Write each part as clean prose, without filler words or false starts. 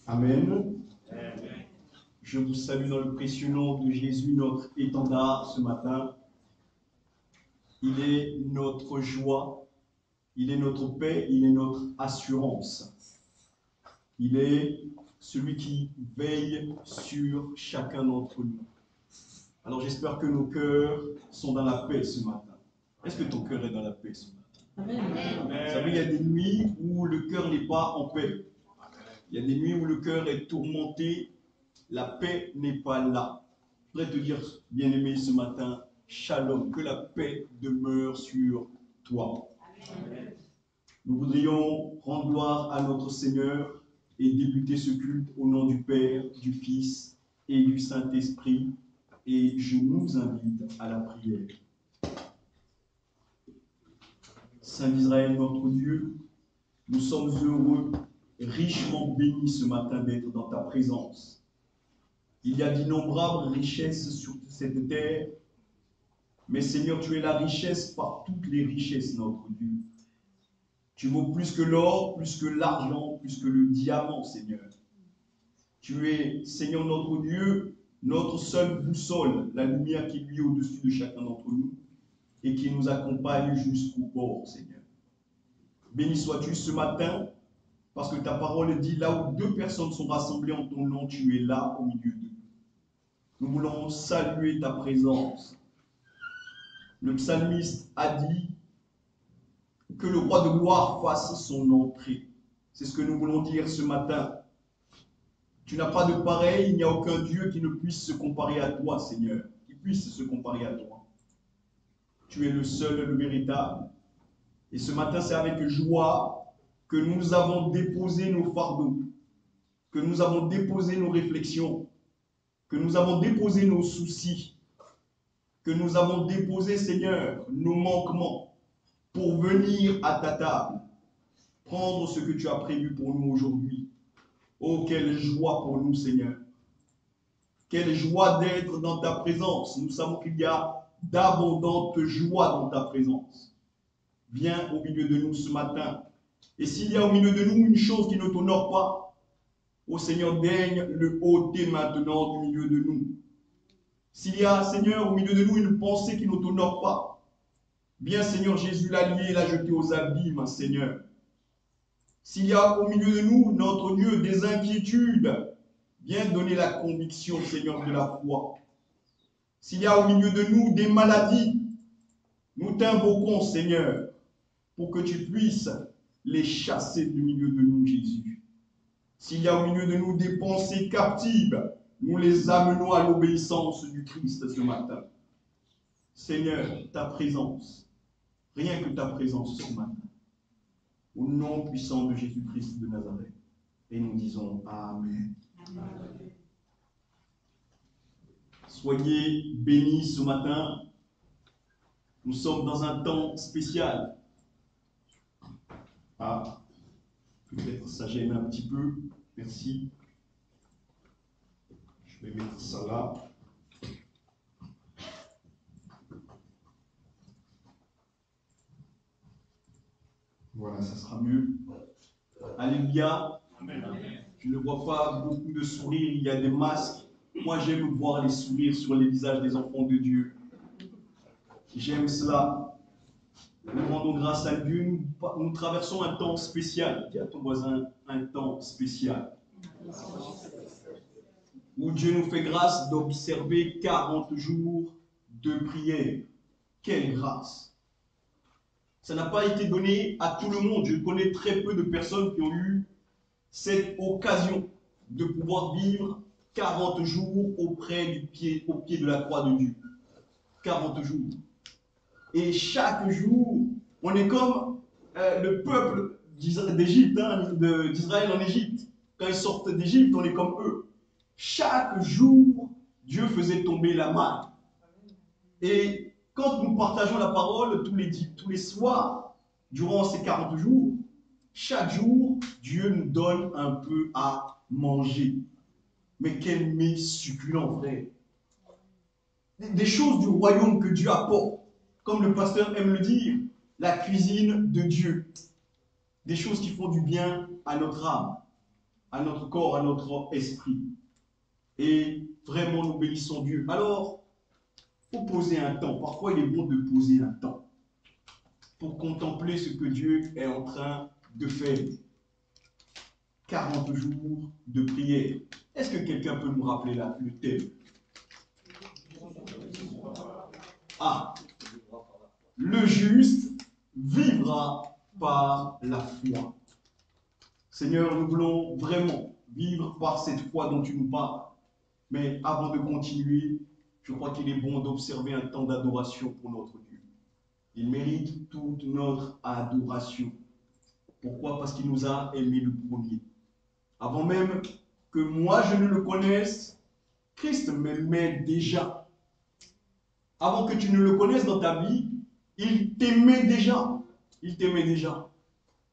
Amen. Je vous salue dans le précieux nom de Jésus, notre étendard ce matin. Il est notre joie, il est notre paix, il est notre assurance. Il est celui qui veille sur chacun d'entre nous. Alors j'espère que nos cœurs sont dans la paix ce matin. Est-ce que ton cœur est dans la paix ce matin? Amen. Vous savez, il y a des nuits où le cœur n'est pas en paix. Il y a des nuits où le cœur est tourmenté, la paix n'est pas là. Je voudrais te dire, bien-aimé, ce matin, shalom, que la paix demeure sur toi. Amen. Nous voudrions rendre gloire à notre Seigneur et débuter ce culte au nom du Père, du Fils et du Saint-Esprit. Et je nous invite à la prière. Saint d'Israël, notre Dieu, nous sommes heureux, richement bénis ce matin d'être dans ta présence. Il y a d'innombrables richesses sur cette terre, mais Seigneur, tu es la richesse par toutes les richesses, notre Dieu. Tu vaux plus que l'or, plus que l'argent, plus que le diamant, Seigneur. Tu es, Seigneur, notre Dieu, notre seule boussole, la lumière qui luit au-dessus de chacun d'entre nous et qui nous accompagne jusqu'au bord, Seigneur. Béni sois-tu ce matin, parce que ta parole dit, là où deux personnes sont rassemblées en ton nom, tu es là au milieu d'eux. Nous voulons saluer ta présence. Le psalmiste a dit que le roi de gloire fasse son entrée. C'est ce que nous voulons dire ce matin. Tu n'as pas de pareil, il n'y a aucun Dieu qui ne puisse se comparer à toi, Seigneur, qui puisse se comparer à toi. Tu es le seul, le véritable. Et ce matin, c'est avec joie que nous avons déposé nos fardeaux, que nous avons déposé nos réflexions, que nous avons déposé nos soucis, que nous avons déposé, Seigneur, nos manquements pour venir à ta table, prendre ce que tu as prévu pour nous aujourd'hui. Oh, quelle joie pour nous, Seigneur. Quelle joie d'être dans ta présence. Nous savons qu'il y a d'abondantes joies dans ta présence. Viens au milieu de nous ce matin. Et s'il y a au milieu de nous une chose qui ne t'honore pas, ô Seigneur, daigne le ôter maintenant du milieu de nous. S'il y a, Seigneur, au milieu de nous une pensée qui ne t'honore pas, bien, Seigneur Jésus, l'a lié et l'a jeté aux abîmes, Seigneur. S'il y a au milieu de nous, notre Dieu, des inquiétudes, viens donner la conviction, Seigneur, de la foi. S'il y a au milieu de nous des maladies, nous t'invoquons, Seigneur, pour que tu puisses les chasser du milieu de nous, Jésus. S'il y a au milieu de nous des pensées captives, nous les amenons à l'obéissance du Christ ce matin. Seigneur, ta présence, rien que ta présence ce matin. Au nom puissant de Jésus-Christ de Nazareth. Et nous disons Amen. Amen. Soyez bénis ce matin. Nous sommes dans un temps spécial. Ah, peut-être ça gêne un petit peu. Merci. Je vais mettre ça là. Voilà, ça sera mieux. Alléluia. Amen. Je ne vois pas beaucoup de sourires, il y a des masques. Moi, j'aime voir les sourires sur les visages des enfants de Dieu. J'aime cela. Nous rendons grâce à Dieu. Nous traversons un temps spécial. Dis à ton voisin, un temps spécial. Où Dieu nous fait grâce d'observer 40 jours de prière. Quelle grâce! Ça n'a pas été donné à tout le monde. Je connais très peu de personnes qui ont eu cette occasion de pouvoir vivre 40 jours au pied de la croix de Dieu. 40 jours. Et chaque jour, on est comme le peuple d'Égypte, hein, d'Israël en Égypte. Quand ils sortent d'Égypte, on est comme eux. Chaque jour, Dieu faisait tomber la main. Et quand nous partageons la parole tous les soirs, durant ces 40 jours, chaque jour, Dieu nous donne un peu à manger. Mais quel mets succulent, frère. Des choses du royaume que Dieu apporte. Comme le pasteur aime le dire, la cuisine de Dieu. Des choses qui font du bien à notre âme, à notre corps, à notre esprit. Et vraiment, nous bénissons Dieu. Alors, il faut poser un temps. Parfois, il est bon de poser un temps pour contempler ce que Dieu est en train de faire. 40 jours de prière. Est-ce que quelqu'un peut nous rappeler le thème? Ah, le juste vivra par la foi. Seigneur, nous voulons vraiment vivre par cette foi dont tu nous parles. Mais avant de continuer, je crois qu'il est bon d'observer un temps d'adoration pour notre Dieu. Il mérite toute notre adoration. Pourquoi? Parce qu'il nous a aimés le premier. Avant même que moi je ne le connaisse, Christ m'aimait déjà. Avant que tu ne le connaisses dans ta vie, il t'aimait déjà. Il t'aimait déjà.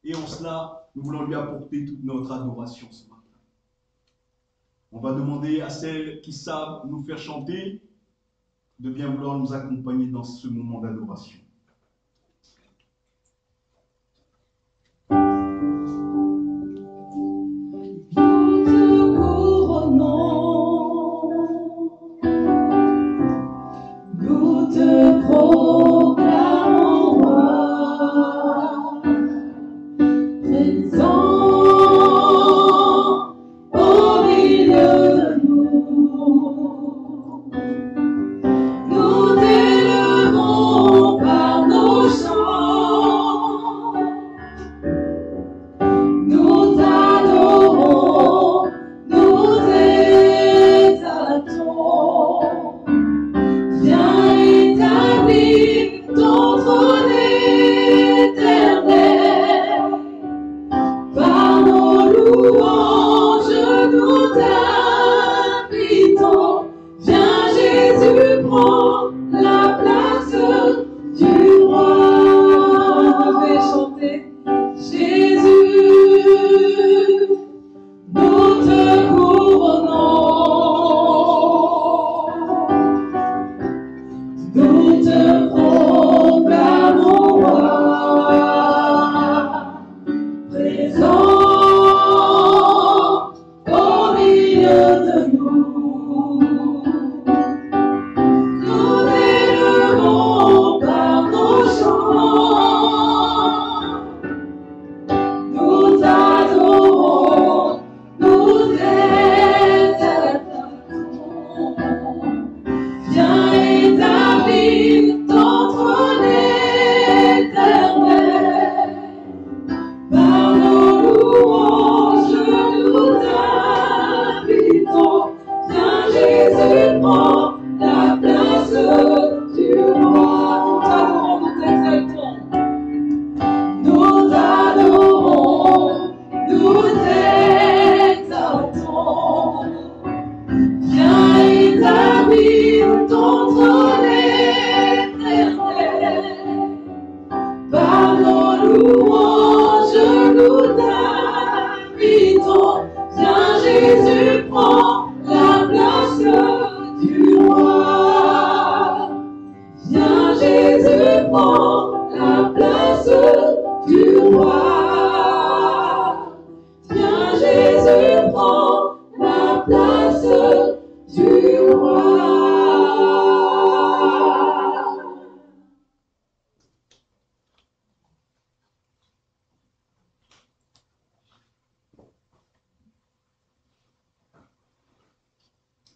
Et en cela, nous voulons lui apporter toute notre adoration ce matin. On va demander à celles qui savent nous faire chanter de bien vouloir nous accompagner dans ce moment d'adoration.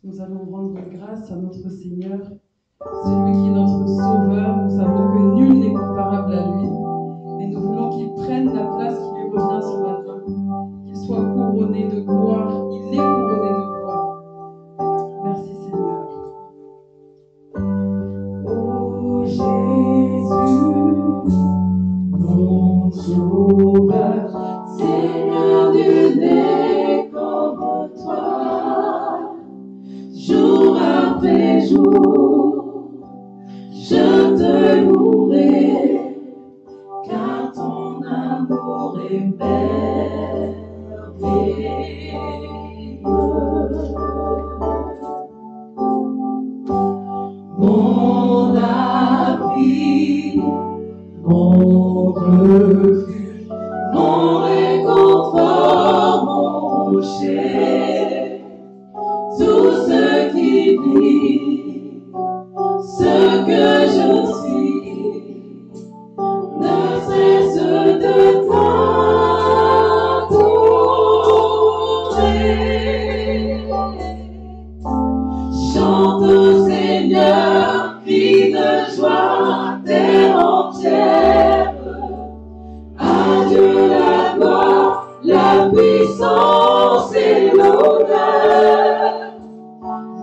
Nous allons rendre grâce à notre Seigneur, celui qui est notre Sauveur. Nous savons que nul n'est comparable à lui. Et nous voulons qu'il prenne la place qui lui revient ce matin, qu'il soit couronné de gloire. Il est couronné de gloire. Merci Seigneur. Oh Jésus, mon Sauveur, Seigneur du né comme toi, jour après jour, je te louerai, car ton amour est merveilleux. Mon abri, mon refuge, mon réconfort, mon rocher. Tout ce qui vit, ce que je suis, ne cesse de t'adorer. Chante au Seigneur, crie de joie, terre entière. À Dieu la gloire, la puissance et l'honneur.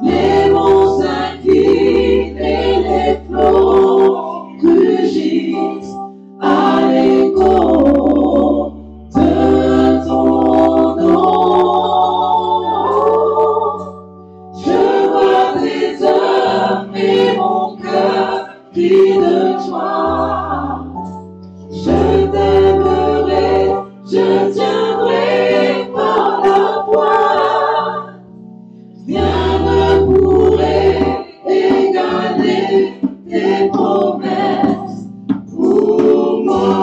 Les monts s'inclinent et les flots rugissent à l'écho de ton nom. Je vois tes œuvres et mon cœur crie de joie. Je t'aimerai, je tiendrai par la voix. Rien ne pourrait égaler tes promesses pour moi.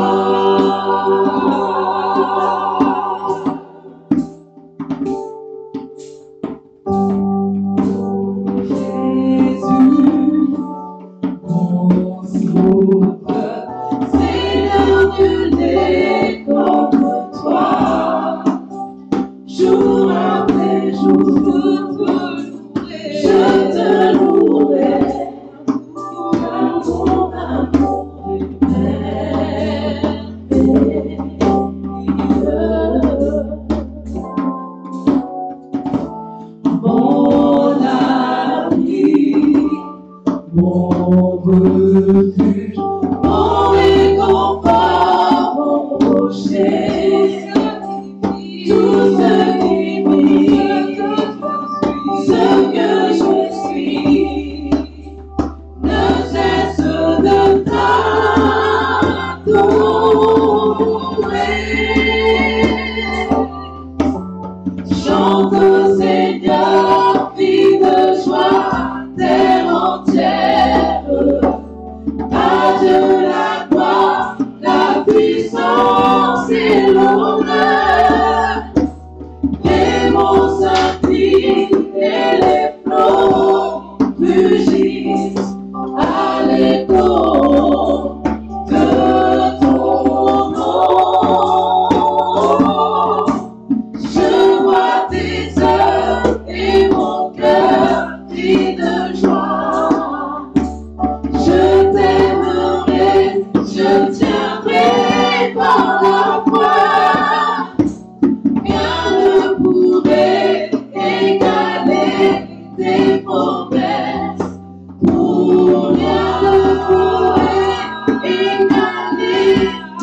Jésus, mon sauveur, Seigneur, nul n'est comme toi. Jour après jour, je te louerai, car ton amour est mon ami, mon refuge, mon réconfort, mon rocher. Tout ce qui vit, ce que je suis, ne cesse de t'adorer. Chante au Seigneur, crie de joie, terre entière. À Dieu la gloire, la puissance et l'honneur. Les monts s'inclinent et les flots rugissent à l'écho de ton nom. Je vois tes œuvres et mon cœur crie de joie. Je t'aimerai, je tiendrai par la voix. Rien ne pourrait égaler tes promesses. Pour rien ne pourrait égaler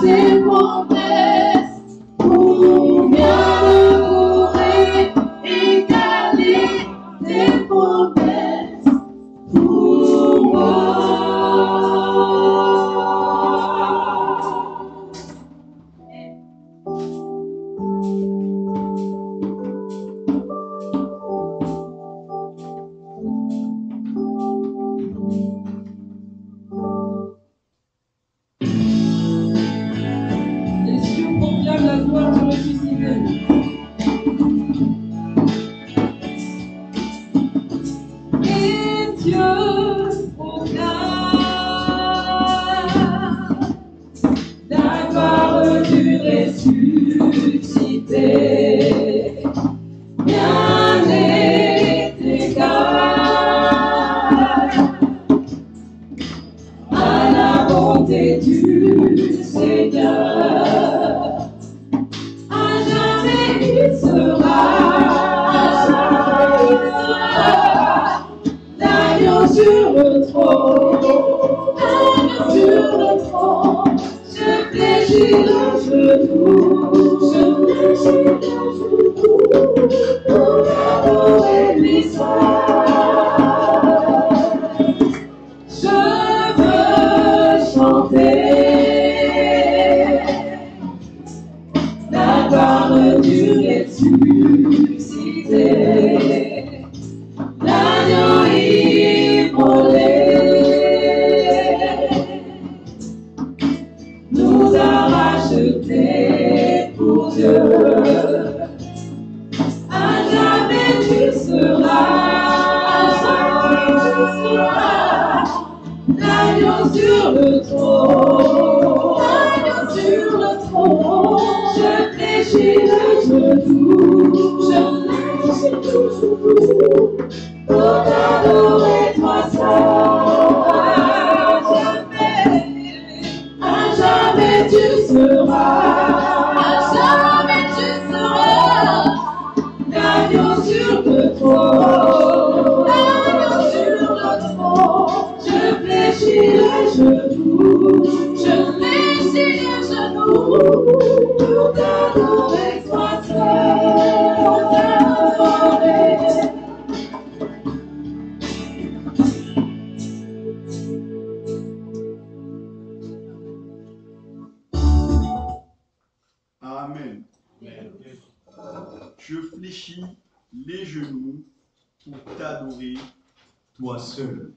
tes promesses. Pour rien ne pourrait égaler tes promesses. Pour moi. Les cieux proclament la gloire du ressuscité. Et Dieu proclame la gloire du ressuscité. Rien n'est égal à la bonté du Seigneur. À jamais il sera l'agneau sur le trône, sur le trône. Je fléchis le genou, je fléchis le genou pour adorer lui seul. Je veux chanter la gloire du ressuscité. L'agneau immolé nous a rachetés pour Dieu. L'agneau sur le trône, l'agneau sur le trône, je fléchis le genou, je fléchis le genou, pour t'adorer toi seul. À jamais tu seras, l'agneau sur le trône, l'agneau sur le trône, je fléchis le genou, je fléchis le genou, pour t'adorer toi seul, pour t'adorer. Amen. Je fléchis les genoux pour t'adorer, toi seul.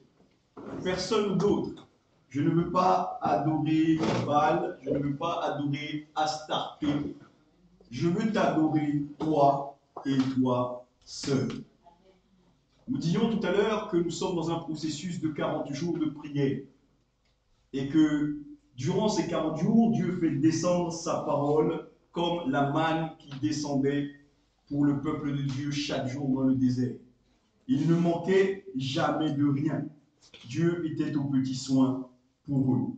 Personne d'autre. Je ne veux pas adorer Baal, je ne veux pas adorer Astarté. Je veux t'adorer, toi et toi seul. Nous disions tout à l'heure que nous sommes dans un processus de 40 jours de prière et que durant ces 40 jours, Dieu fait descendre sa parole comme la manne qui descendait pour le peuple de Dieu chaque jour dans le désert. Il ne manquait jamais de rien. Dieu était aux petits soins pour eux.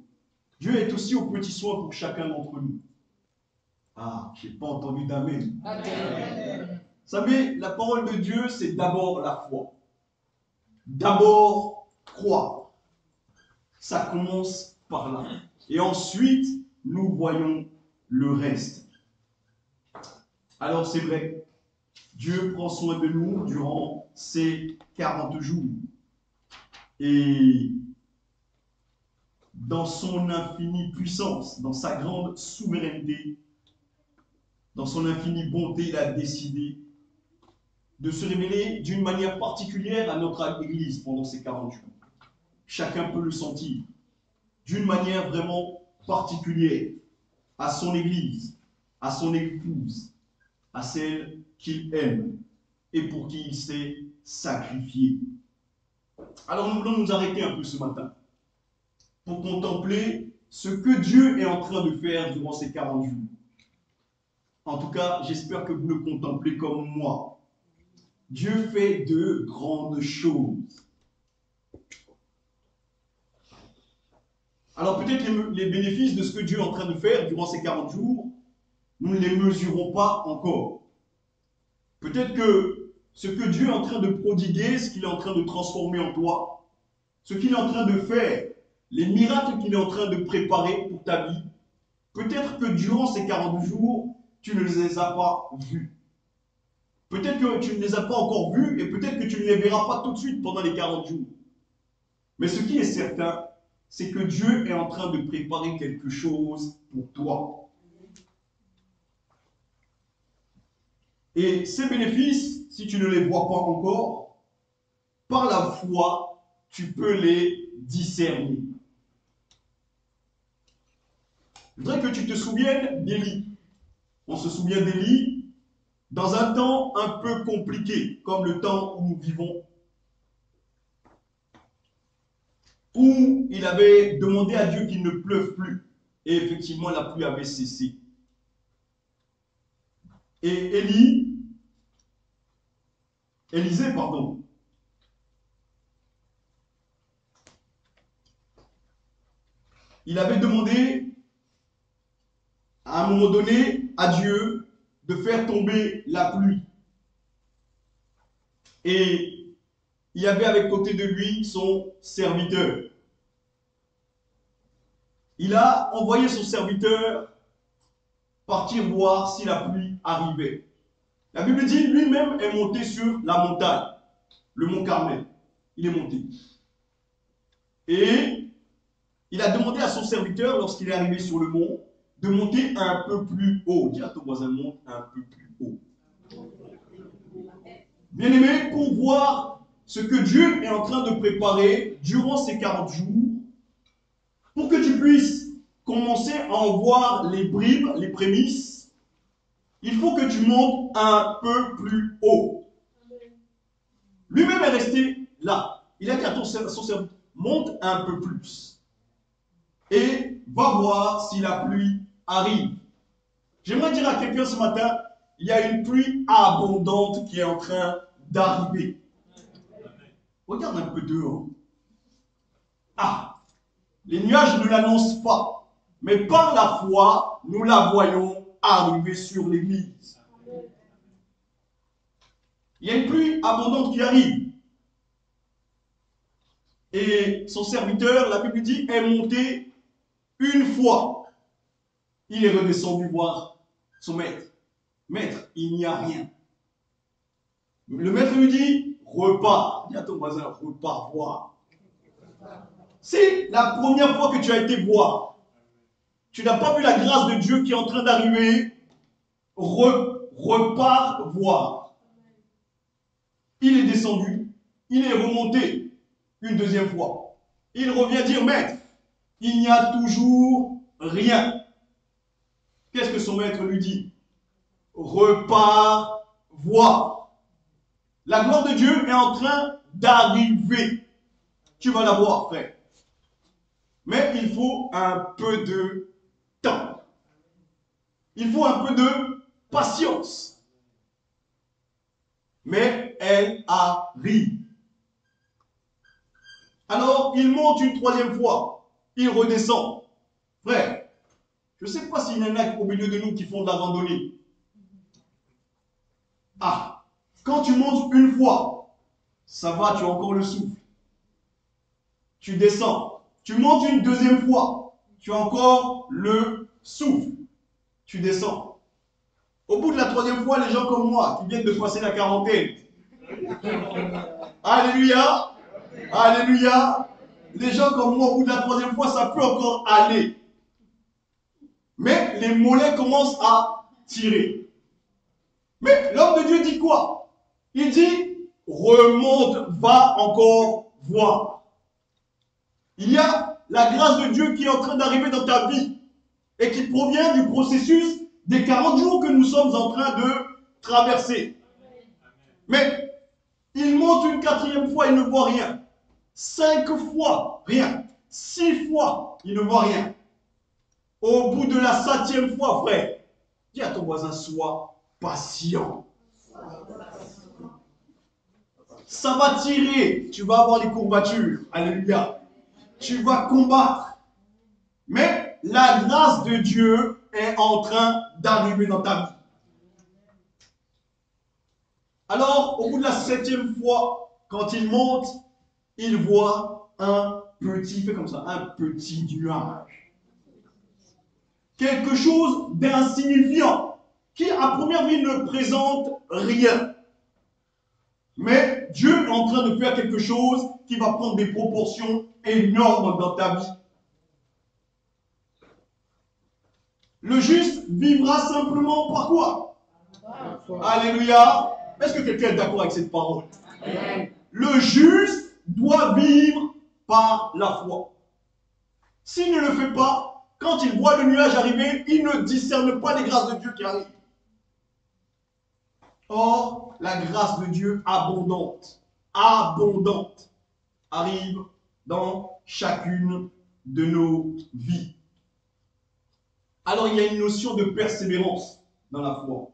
Dieu est aussi aux petits soins pour chacun d'entre nous. Ah, je n'ai pas entendu d'amen. Vous savez, la parole de Dieu, c'est d'abord la foi. D'abord croire. Ça commence par là. Et ensuite, nous voyons le reste. Alors c'est vrai, Dieu prend soin de nous durant ces 40 jours. Et dans son infinie puissance, dans sa grande souveraineté, dans son infinie bonté, il a décidé de se révéler d'une manière particulière à notre Église pendant ces 40 jours. Chacun peut le sentir. D'une manière vraiment particulière à son Église, à son épouse, à celle qu'il aime et pour qui il s'est sacrifié. Alors nous voulons nous arrêter un peu ce matin pour contempler ce que Dieu est en train de faire durant ces 40 jours. En tout cas, j'espère que vous le contemplez comme moi. Dieu fait de grandes choses. Alors peut-être les bénéfices de ce que Dieu est en train de faire durant ces 40 jours, nous ne les mesurons pas encore. Peut-être que ce que Dieu est en train de prodiguer, ce qu'il est en train de transformer en toi, ce qu'il est en train de faire, les miracles qu'il est en train de préparer pour ta vie, peut-être que durant ces 40 jours, tu ne les as pas vus. Peut-être que tu ne les as pas encore vus et peut-être que tu ne les verras pas tout de suite pendant les 40 jours. Mais ce qui est certain, c'est que Dieu est en train de préparer quelque chose pour toi. Et ces bénéfices, si tu ne les vois pas encore, par la foi, tu peux les discerner. Je voudrais que tu te souviennes d'Élie. On se souvient d'Élie dans un temps un peu compliqué, comme le temps où nous vivons, où il avait demandé à Dieu qu'il ne pleuve plus. Et effectivement, la pluie avait cessé. Et Élisée, il avait demandé à un moment donné à Dieu de faire tomber la pluie. Et il y avait avec côté de lui son serviteur. Il a envoyé son serviteur partir voir si la pluie arrivait. La Bible dit, lui-même est monté sur la montagne, le mont Carmel. Il est monté. Et il a demandé à son serviteur, lorsqu'il est arrivé sur le mont, de monter un peu plus haut. Dis à ton voisin, monte un peu plus haut. Bien-aimé, pour voir ce que Dieu est en train de préparer durant ces 40 jours, pour que tu puisses commencer à en voir les bribes, les prémices, il faut que tu montes un peu plus haut. Lui-même est resté là. Il a dit à son serviteur, monte un peu plus. et va voir si la pluie arrive. J'aimerais dire à quelqu'un ce matin, il y a une pluie abondante qui est en train d'arriver. Regarde un peu dehors. Ah, les nuages ne l'annoncent pas, mais par la foi, nous la voyons arriver sur l'église. Il y a une pluie abondante qui arrive. Et son serviteur, la Bible dit, est monté une fois. Il est redescendu voir son maître. Maître, il n'y a rien. Le maître lui dit, repars. Dis à ton voisin, repars voir. C'est la première fois que tu as été voir. Tu n'as pas vu la grâce de Dieu qui est en train d'arriver. Repars voir. Il est descendu. Il est remonté une deuxième fois. Il revient dire, maître, il n'y a toujours rien. Qu'est-ce que son maître lui dit? Repars voir. La gloire de Dieu est en train d'arriver. Tu vas la voir, frère. Mais il faut un peu de temps. Il faut un peu de patience. Mais elle arrive. Alors, il monte une troisième fois. Il redescend. Frère, je ne sais pas s'il y en a au milieu de nous qui font de la randonnée. Ah, quand tu montes une fois, ça va, tu as encore le souffle. Tu descends. Tu montes une deuxième fois, tu as encore le souffle. Tu descends. Au bout de la troisième fois, les gens comme moi, qui viennent de passer la quarantaine. Alléluia. Alléluia. Les gens comme moi, au bout de la troisième fois, ça peut encore aller. Mais les mollets commencent à tirer. Mais l'homme de Dieu dit quoi? Il dit, remonte, va encore voir. Il y a la grâce de Dieu qui est en train d'arriver dans ta vie et qui provient du processus des 40 jours que nous sommes en train de traverser. Mais il monte une quatrième fois, il ne voit rien. 5 fois, rien. 6 fois, il ne voit rien. Au bout de la 7e fois, frère, dis à ton voisin, sois patient. Ça va tirer, tu vas avoir les courbatures. Alléluia. Tu vas combattre. Mais la grâce de Dieu est en train d'arriver dans ta vie. Alors, au bout de la 7e fois, quand il monte, il voit un petit, fait comme ça, un petit nuage. Quelque chose d'insignifiant, qui à première vue ne présente rien. Mais Dieu est en train de faire quelque chose qui va prendre des proportions énormes dans ta vie. Le juste vivra simplement par quoi? Alléluia. Est-ce que quelqu'un est d'accord avec cette parole? Le juste doit vivre par la foi. S'il ne le fait pas, quand il voit le nuage arriver, il ne discerne pas les grâces de Dieu qui arrivent. Or, la grâce de Dieu abondante, arrive dans chacune de nos vies. Alors, il y a une notion de persévérance dans la foi.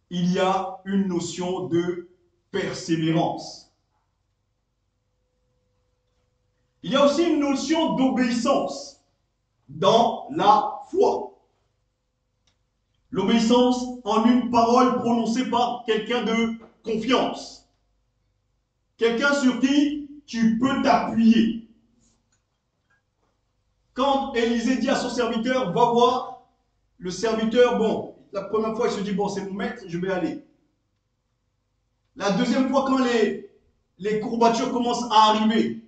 Il y a une notion de persévérance. Il y a aussi une notion d'obéissance dans la foi. L'obéissance en une parole prononcée par quelqu'un de confiance. Quelqu'un sur qui tu peux t'appuyer. Quand Élisée dit à son serviteur, va voir, le serviteur, bon, la première fois il se dit, bon c'est mon maître, je vais aller. La deuxième fois quand les courbatures commencent à arriver,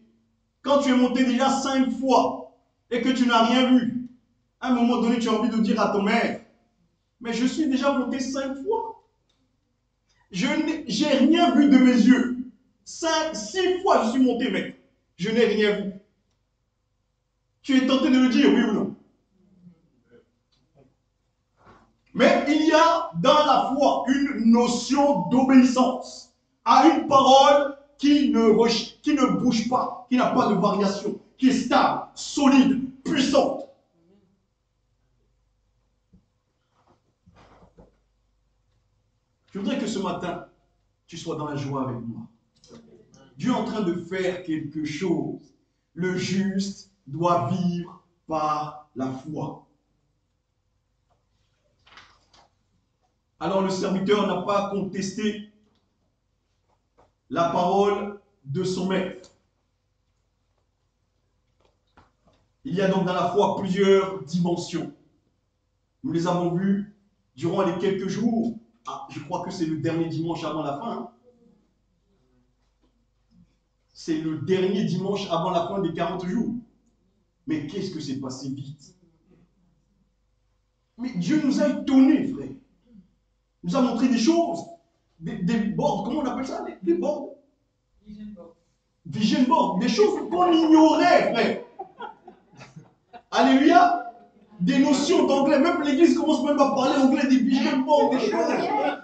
quand tu es monté déjà 5 fois et que tu n'as rien vu, à un moment donné tu as envie de dire à ton maître, mais je suis déjà monté 5 fois. Je n'ai rien vu de mes yeux. 6 fois je suis monté, maître. Je n'ai rien vu. Tu es tenté de le dire, oui ou non? Mais il y a dans la foi une notion d'obéissance à une parole qui ne bouge pas, qui n'a pas de variation, qui est stable, solide, puissante. Je voudrais que ce matin, tu sois dans la joie avec moi. Dieu est en train de faire quelque chose. Le juste doit vivre par la foi. Alors le serviteur n'a pas contesté la parole de son maître. Il y a donc dans la foi plusieurs dimensions. Nous les avons vues durant les quelques jours. Ah, je crois que c'est le dernier dimanche avant la fin. Hein. C'est le dernier dimanche avant la fin des 40 jours. Mais qu'est-ce que c'est passé vite? Mais Dieu nous a étonnés, frère. Il nous a montré des choses, des bords, comment on appelle ça? Des bords? Vision board. Des choses qu'on ignorait, frère. Alléluia. Des notions d'anglais. Même l'église commence même à parler anglais, des vision boards, des choses.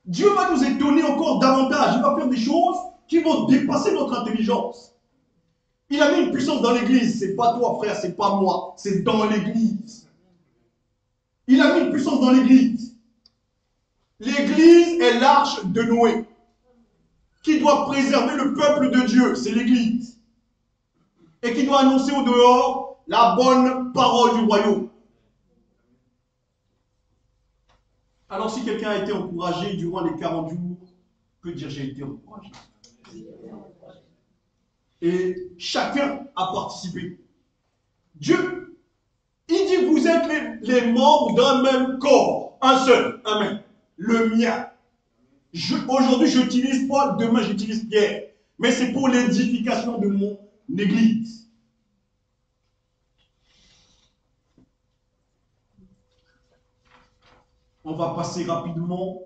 Dieu va nous étonner encore davantage. Il va faire des choses qui vont dépasser notre intelligence. Il a mis une puissance dans l'église. C'est pas toi, frère, c'est pas moi. C'est dans l'église. Il a mis une puissance dans l'église. L'église est l'arche de Noé. Qui doit préserver le peuple de Dieu, c'est l'église. Et qui doit annoncer au dehors la bonne parole du royaume. Alors si quelqu'un a été encouragé durant les 40 jours, peut dire j'ai été encouragé. Et chacun a participé. Dieu, il dit vous êtes les membres d'un même corps, un seul, amen, le mien. Aujourd'hui j'utilise Paul, demain j'utilise Pierre, mais c'est pour l'édification de mon église. On va passer rapidement.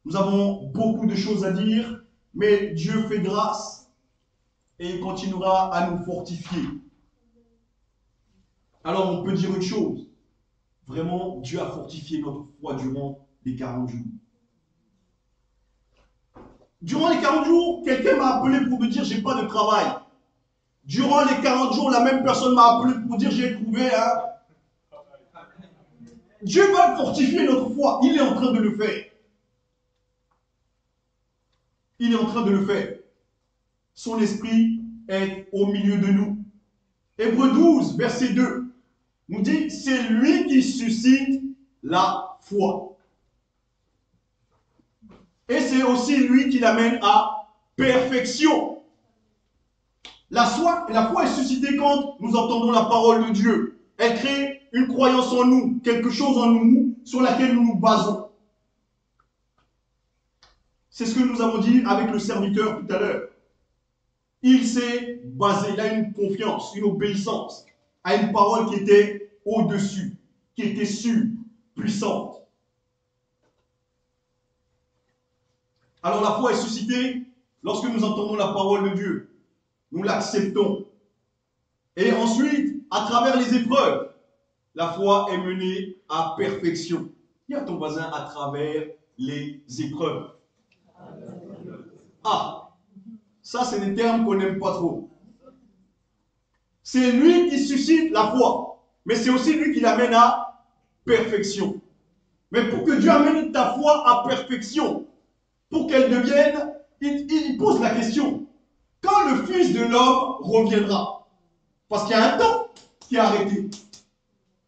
Nous avons beaucoup de choses à dire, mais Dieu fait grâce et il continuera à nous fortifier. Alors on peut dire une chose, vraiment Dieu a fortifié notre foi durant les 40 jours. Durant les 40 jours, quelqu'un m'a appelé pour me dire j'ai pas de travail. Durant les 40 jours, la même personne m'a appelé pour dire j'ai trouvé un... Dieu va fortifier notre foi. Il est en train de le faire. Il est en train de le faire. Son esprit est au milieu de nous. Hébreux 12, verset 2, nous dit c'est lui qui suscite la foi. Et c'est aussi lui qui l'amène à perfection. La foi est suscitée quand nous entendons la parole de Dieu. Elle crée une croyance en nous, quelque chose en nous sur laquelle nous nous basons. C'est ce que nous avons dit avec le serviteur tout à l'heure. Il s'est basé, il a une confiance, une obéissance à une parole qui était au-dessus, qui était sûre, puissante. Alors la foi est suscitée lorsque nous entendons la parole de Dieu. Nous l'acceptons. Et ensuite, à travers les épreuves, la foi est menée à perfection. Dis à ton voisin à travers les épreuves. Ah, ça c'est des termes qu'on n'aime pas trop. C'est lui qui suscite la foi, mais c'est aussi lui qui l'amène à perfection. Mais pour que Dieu amène ta foi à perfection, pour qu'elle devienne, il pose la question, quand le Fils de l'homme reviendra, parce qu'il y a un temps qui est arrêté,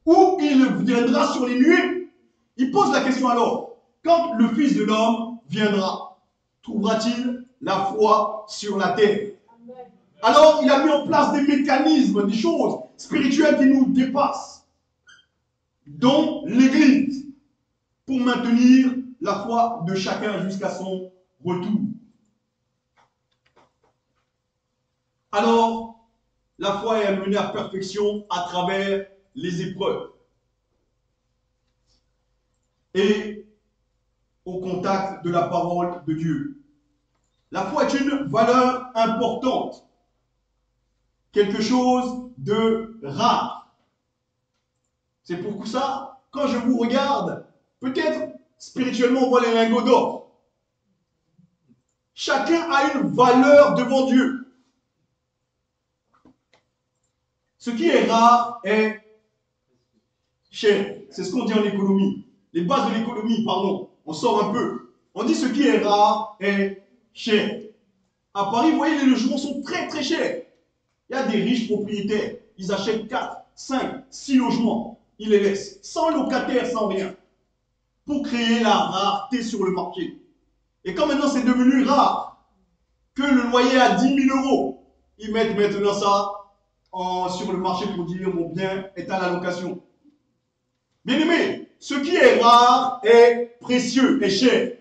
où il viendra sur les nuées, il pose la question alors, quand le Fils de l'homme viendra, trouvera-t-il la foi sur la terre? Alors il a mis en place des mécanismes, des choses spirituelles qui nous dépassent, dont l'Église, pour maintenir la foi de chacun jusqu'à son retour. Alors, la foi est amenée à perfection à travers les épreuves et au contact de la parole de Dieu. La foi est une valeur importante, quelque chose de rare. C'est pour ça, quand je vous regarde, peut-être spirituellement on voit les lingots d'or. Chacun a une valeur devant Dieu. Ce qui est rare est cher. C'est ce qu'on dit en économie. Les bases de l'économie, pardon. On sort un peu. On dit ce qui est rare est cher. À Paris, vous voyez, les logements sont très très chers. Il y a des riches propriétaires. Ils achètent 4, 5, 6 logements. Ils les laissent sans locataire, sans rien. Pour créer la rareté sur le marché. Et quand maintenant c'est devenu rare que le loyer à 10 000 euros, ils mettent maintenant ça sur le marché pour dire mon bien est à la location. Bien aimé, ce qui est rare est précieux et cher.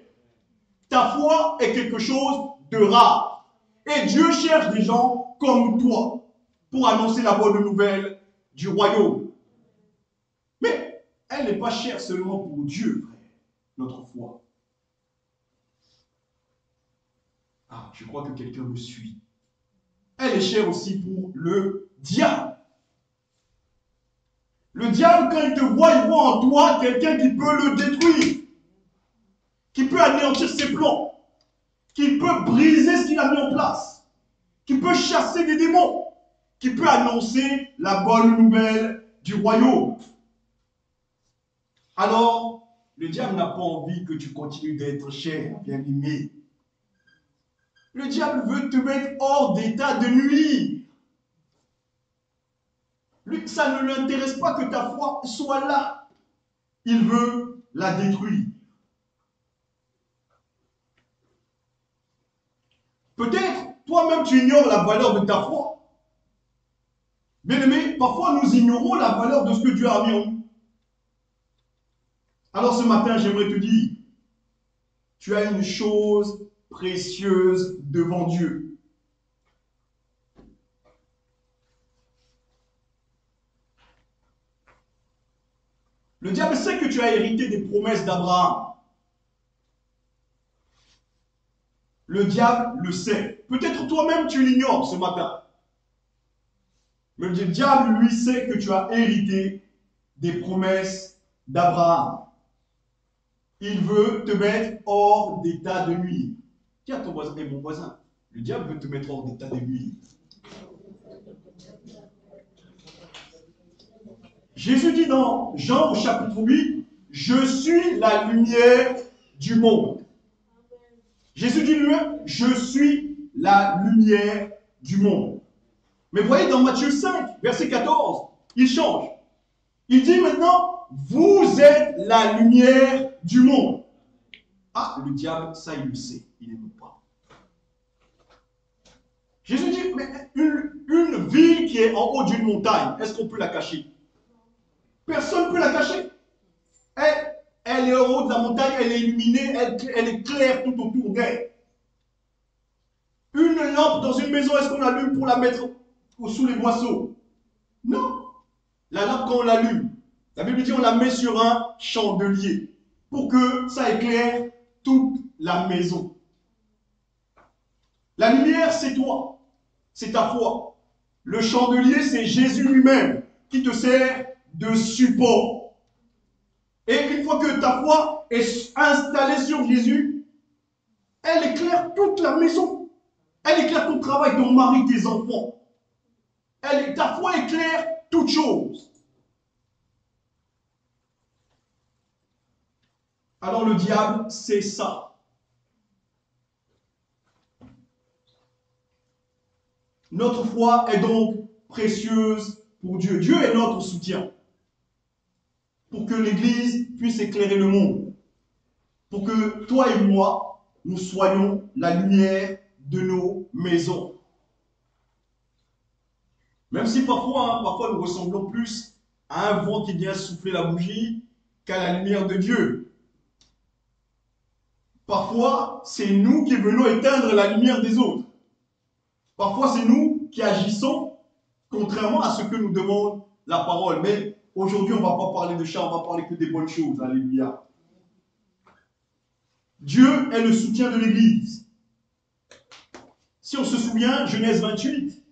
Ta foi est quelque chose de rare. Et Dieu cherche des gens comme toi pour annoncer la bonne nouvelle du royaume. Mais elle n'est pas chère seulement pour Dieu, frère, notre foi. Ah, je crois que quelqu'un me suit. Elle est chère aussi pour le diable. Le diable, quand il te voit, il voit en toi quelqu'un qui peut le détruire, qui peut anéantir ses plans, qui peut briser ce qu'il a mis en place, qui peut chasser des démons, qui peut annoncer la bonne nouvelle du royaume. Alors, le diable n'a pas envie que tu continues d'être cher, bien-aimé. Le diable veut te mettre hors d'état de nuire. Lui, ça ne l'intéresse pas que ta foi soit là. Il veut la détruire. Peut-être, toi-même, tu ignores la valeur de ta foi. Bien-aimé, parfois nous ignorons la valeur de ce que Dieu a mis en nous. Alors ce matin, j'aimerais te dire, tu as une chose précieuse devant Dieu. Le diable sait que tu as hérité des promesses d'Abraham. Le diable le sait. Peut-être toi-même tu l'ignores ce matin. Mais le diable, lui, sait que tu as hérité des promesses d'Abraham. Il veut te mettre hors d'état de nuire. Tiens, ton voisin et mon voisin. Le diable veut te mettre hors d'état de nuire. Jésus dit dans Jean au chapitre 8, « Je suis la lumière du monde. » Jésus dit lui-même, « Je suis la lumière du monde. » Mais voyez, dans Matthieu 5, verset 14, il change. Il dit maintenant, « Vous êtes la lumière du monde. » Ah, le diable, ça il le sait, il n'aime pas. Jésus dit, mais une ville qui est en haut d'une montagne, est-ce qu'on peut la cacher? Personne ne peut la cacher. Elle est en haut de la montagne, elle est illuminée, elle est claire tout autour d'elle. Une lampe dans une maison, est-ce qu'on allume pour la mettre sous les boisseaux? Non. La lampe, quand on l'allume, la Bible dit on la met sur un chandelier pour que ça éclaire toute la maison. La lumière, c'est toi, c'est ta foi. Le chandelier, c'est Jésus lui-même qui te sert de support. Et une fois que ta foi est installée sur Jésus, elle éclaire toute la maison. Elle éclaire ton travail, ton mari, tes enfants. Ta foi éclaire toutes choses. Alors le diable, c'est ça. Notre foi est donc précieuse pour Dieu. Dieu est notre soutien. Pour que l'Église puisse éclairer le monde. Pour que toi et moi, nous soyons la lumière de nos maisons. Même si parfois nous ressemblons plus à un vent qui vient souffler la bougie qu'à la lumière de Dieu. Parfois, c'est nous qui venons éteindre la lumière des autres. Parfois, c'est nous qui agissons contrairement à ce que nous demande la parole. Mais aujourd'hui, on ne va pas parler de ça, on va parler que des bonnes choses. Alléluia. Dieu est le soutien de l'Église. Si on se souvient, Genèse 28,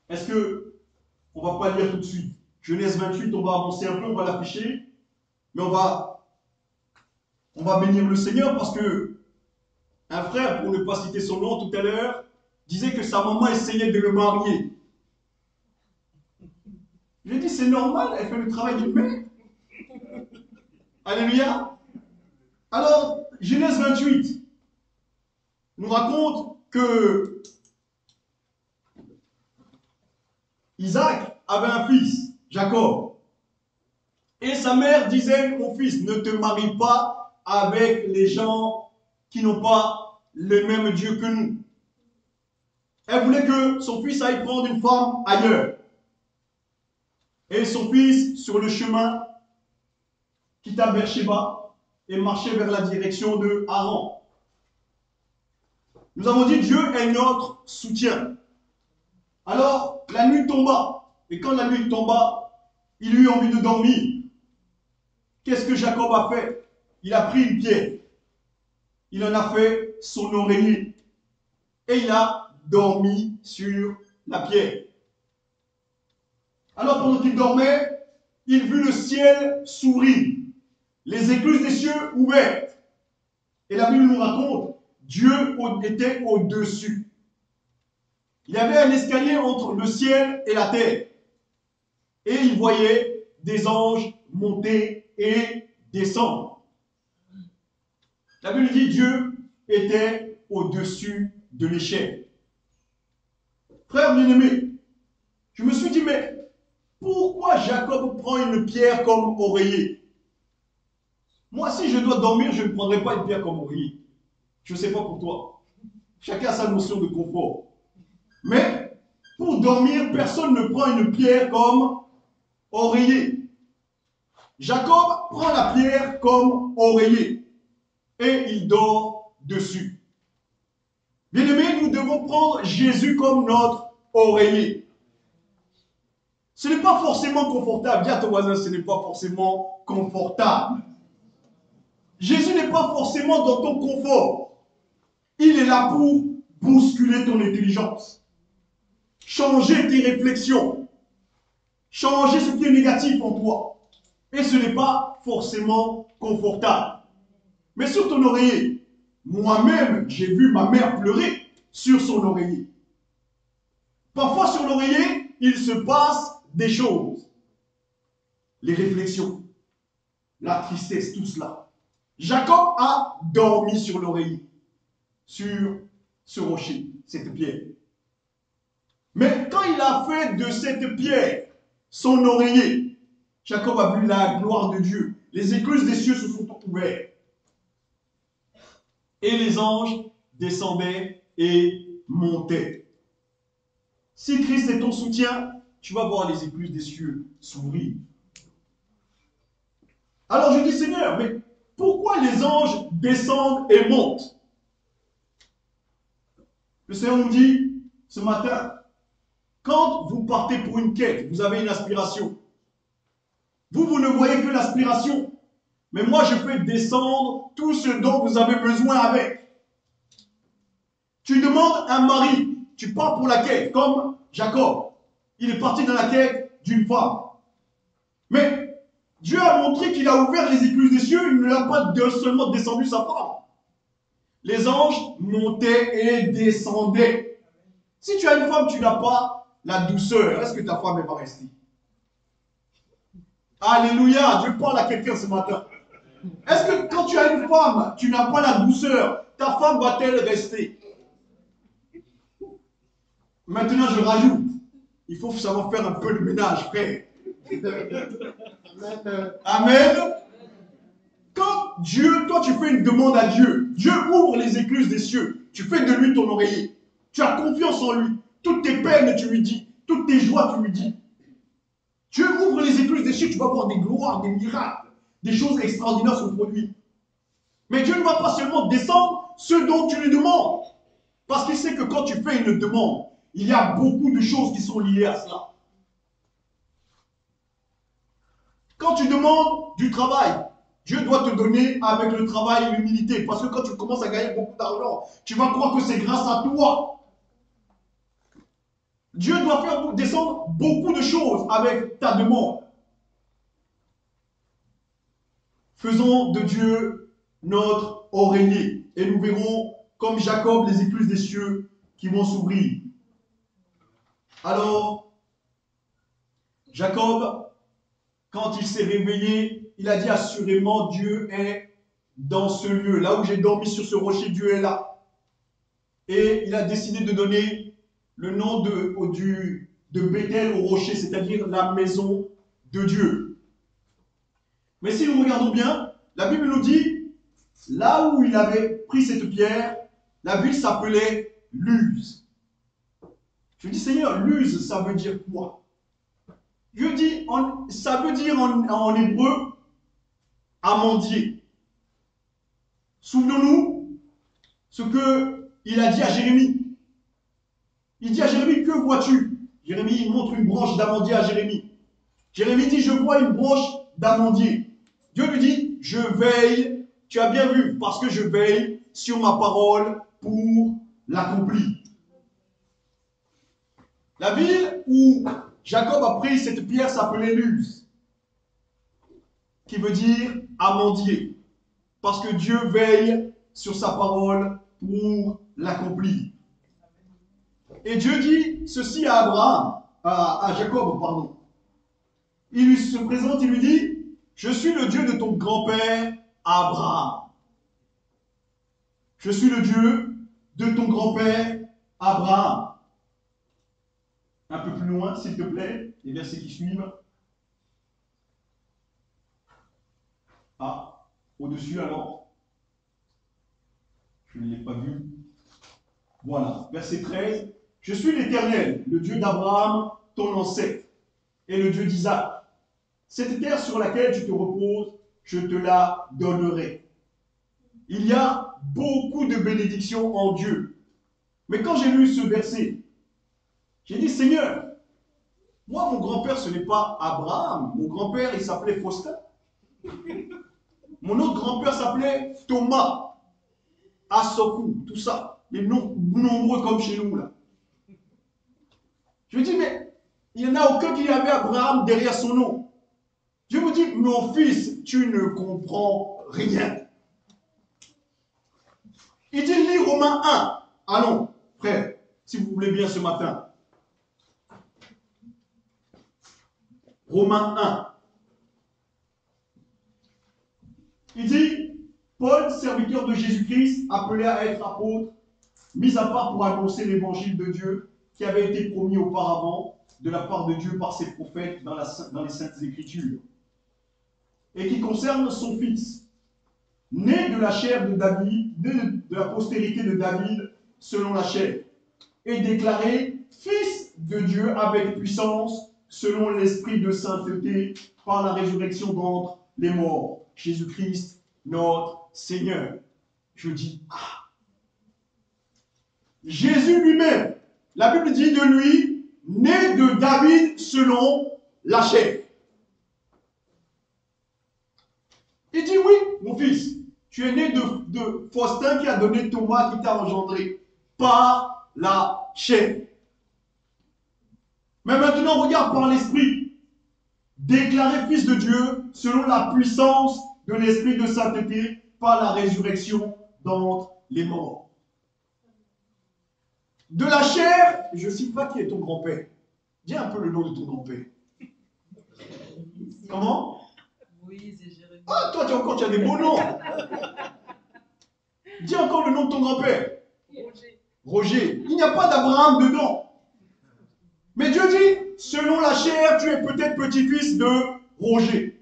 est-ce qu'on ne va pas lire tout de suite? Genèse 28, on va avancer un peu, on va l'afficher, mais on va bénir le Seigneur parce que Un frère, pour ne pas citer son nom tout à l'heure, disait que sa maman essayait de le marier. Je lui ai dit, c'est normal, elle fait le travail d'une mère. Alléluia. Alors, Genèse 28 nous raconte que Isaac avait un fils, Jacob. Et sa mère disait, mon fils, ne te marie pas avec les gens qui n'ont pas le même Dieu que nous. Elle voulait que son fils aille prendre une femme ailleurs. Et son fils, sur le chemin, quitta Beersheba et marchait vers la direction de Haran. Nous avons dit, Dieu est notre soutien. Alors, la nuit tomba. Et quand la nuit tomba, il eut envie de dormir. Qu'est-ce que Jacob a fait? Il a pris une pierre. Il en a fait son oreiller. Et il a dormi sur la pierre. Alors, pendant qu'il dormait, il vit le ciel s'ouvrir, les écluses des cieux ouvertes. Et la Bible nous raconte, Dieu était au-dessus. Il y avait un escalier entre le ciel et la terre. Et il voyait des anges monter et descendre. La Bible dit Dieu était au-dessus de l'échelle. Frère bien-aimé, je me suis dit, mais pourquoi Jacob prend une pierre comme oreiller? Moi, si je dois dormir, je ne prendrai pas une pierre comme oreiller. Je ne sais pas pour toi. Chacun a sa notion de confort. Mais pour dormir, personne ne prend une pierre comme oreiller. Jacob prend la pierre comme oreiller et il dort dessus. Bien-aimés, nous devons prendre Jésus comme notre oreiller. Ce n'est pas forcément confortable. Dis à ton voisin, ce n'est pas forcément confortable. Jésus n'est pas forcément dans ton confort. Il est là pour bousculer ton intelligence, changer tes réflexions, changer ce qui est négatif en toi. Et ce n'est pas forcément confortable. Mais sur ton oreiller, moi-même, j'ai vu ma mère pleurer sur son oreiller. Parfois sur l'oreiller, il se passe des choses. Les réflexions, la tristesse, tout cela. Jacob a dormi sur l'oreiller, sur ce rocher, cette pierre. Mais quand il a fait de cette pierre son oreiller, Jacob a vu la gloire de Dieu. Les écluses des cieux se sont ouvertes. Et les anges descendaient et montaient. Si Christ est ton soutien, tu vas voir les écluses des cieux s'ouvrir. Alors je dis, Seigneur, mais pourquoi les anges descendent et montent? Le Seigneur nous dit ce matin, quand vous partez pour une quête, vous avez une aspiration. Vous ne voyez que l'aspiration. Mais moi, je fais descendre tout ce dont vous avez besoin avec. Tu demandes un mari, tu pars pour la quête, comme Jacob. Il est parti dans la quête d'une femme. Mais Dieu a montré qu'il a ouvert les écluses des cieux, il ne l'a pas seulement descendu sa femme. Les anges montaient et descendaient. Si tu as une femme, tu n'as pas la douceur. Est-ce que ta femme va rester? Alléluia, Dieu parle à quelqu'un ce matin. Est-ce que quand tu as une femme, tu n'as pas la douceur, ta femme va-t-elle rester? Maintenant, je rajoute, il faut savoir faire un peu de ménage, frère. Amen. Quand Dieu, toi tu fais une demande à Dieu, Dieu ouvre les écluses des cieux, tu fais de lui ton oreiller, tu as confiance en lui, toutes tes peines tu lui dis, toutes tes joies tu lui dis. Dieu ouvre les écluses des cieux, tu vas voir des gloires, des miracles, des choses extraordinaires se produire. Mais Dieu ne va pas seulement descendre ce dont tu lui demandes, parce qu'il sait que quand tu fais une demande, il y a beaucoup de choses qui sont liées à cela. Quand tu demandes du travail, Dieu doit te donner avec le travail l'humilité. Parce que quand tu commences à gagner beaucoup d'argent, tu vas croire que c'est grâce à toi. Dieu doit faire descendre beaucoup de choses avec ta demande. Faisons de Dieu notre oreiller. Et nous verrons comme Jacob, les écluses des cieux qui vont s'ouvrir. Alors, Jacob, quand il s'est réveillé, il a dit assurément, Dieu est dans ce lieu. Là où j'ai dormi sur ce rocher, Dieu est là. Et il a décidé de donner le nom de Bethel au rocher, c'est-à-dire la maison de Dieu. Mais si nous regardons bien, la Bible nous dit, là où il avait pris cette pierre, la ville s'appelait Luz. Je dis, Seigneur, Luz, ça veut dire quoi? Je dis, ça veut dire en hébreu, amandier. Souvenons-nous ce qu'il a dit à Jérémie. Il dit à Jérémie, que vois-tu? Jérémie, il montre une branche d'amandier à Jérémie. Jérémie dit, je vois une branche d'amandier. Dieu lui dit, je veille, tu as bien vu, parce que je veille sur ma parole pour l'accomplir. La ville où Jacob a pris cette pierre s'appelait Luz, qui veut dire amandier, parce que Dieu veille sur sa parole pour l'accomplir. Et Dieu dit ceci à Abraham, à Jacob, pardon. Il lui se présente, il lui dit, je suis le Dieu de ton grand-père Abraham. Je suis le Dieu de ton grand-père Abraham. Un peu plus loin, s'il te plaît, les versets qui suivent. Ah, au-dessus alors. Je ne l'ai pas vu. Voilà, verset 13. Je suis l'Éternel, le Dieu d'Abraham, ton ancêtre, et le Dieu d'Isaac. Cette terre sur laquelle tu te reposes, je te la donnerai. Il y a beaucoup de bénédictions en Dieu. Mais quand j'ai lu ce verset, j'ai dit, Seigneur, moi, mon grand-père, ce n'est pas Abraham. Mon grand-père, il s'appelait Faustin. Mon autre grand-père s'appelait Thomas, Asoku, tout ça. Les noms nombreux comme chez nous, là. Je me dis, mais il n'y en a aucun qui avait Abraham derrière son nom. Je me dis, mon fils, tu ne comprends rien. Il dit, lis Romains 1. Allons, frère, si vous voulez bien ce matin. Romains 1. Il dit, Paul, serviteur de Jésus-Christ, appelé à être apôtre, mis à part pour annoncer l'évangile de Dieu qui avait été promis auparavant de la part de Dieu par ses prophètes dans les Saintes Écritures, et qui concerne son fils, né de la chair de David, né de la postérité de David selon la chair, et déclaré fils de Dieu avec puissance selon l'esprit de sainteté par la résurrection d'entre les morts, Jésus-Christ, notre Seigneur. Je dis, ah! Jésus lui-même, la Bible dit de lui, né de David selon la chair. Il dit, oui, mon fils, tu es né de Faustin qui a donné Thomas qui t'a engendré par la chair. Mais maintenant, regarde par l'esprit. Déclaré fils de Dieu selon la puissance de l'esprit de sainteté par la résurrection d'entre les morts. De la chair, je ne sais pas qui est ton grand-père. Dis un peu le nom de ton grand-père. Comment? Moïse et Jérémie. Ah, toi, tu as des beaux noms. Dis encore le nom de ton grand-père. Roger. Roger. Il n'y a pas d'Abraham dedans. Mais Dieu dit, selon la chair, tu es peut-être petit-fils de Roger.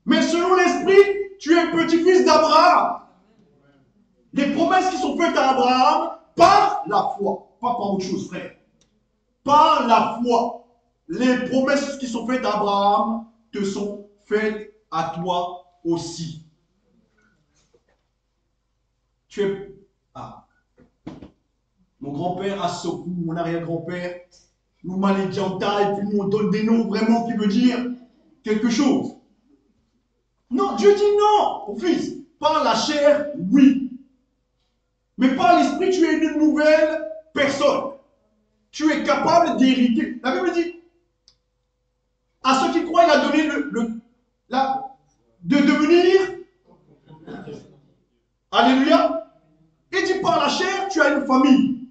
Mais selon l'esprit, tu es petit-fils d'Abraham. Les promesses qui sont faites à Abraham, par la foi, pas par autre chose, frère. Par la foi, les promesses qui sont faites à Abraham te sont faites à toi aussi. Tu es... Ah. Mon grand-père Asoku, mon arrière-grand-père, nous Malidianta, et puis nous on donne des noms vraiment qui veut dire quelque chose. Non, Dieu dit non, mon fils. Par la chair, oui. Mais par l'esprit, tu es une nouvelle personne. Tu es capable d'hériter. La Bible dit, à ceux qui croient, il a donné de devenir. Alléluia. Il dit par famille.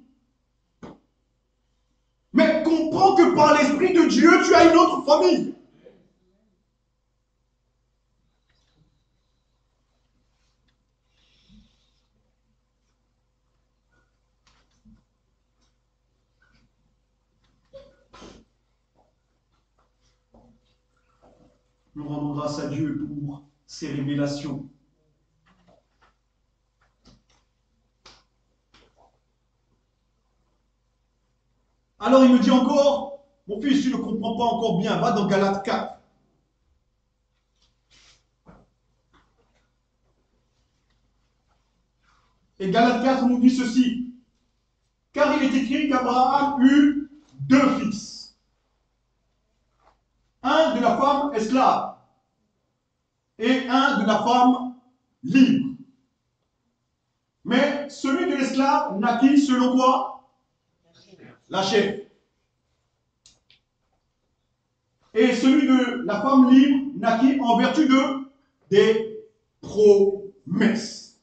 Mais comprends que par l'Esprit de Dieu, tu as une autre famille. Nous rendons grâce à Dieu pour ses révélations. Alors il me dit encore, mon fils, tu ne comprends pas encore bien, va dans Galates 4. Et Galates 4 nous dit ceci, car il est écrit qu'Abraham eut 2 fils. Un de la femme esclave et un de la femme libre. Mais celui de l'esclave naquit selon quoi? La chair. Et celui de la femme libre naquit en vertu des promesses.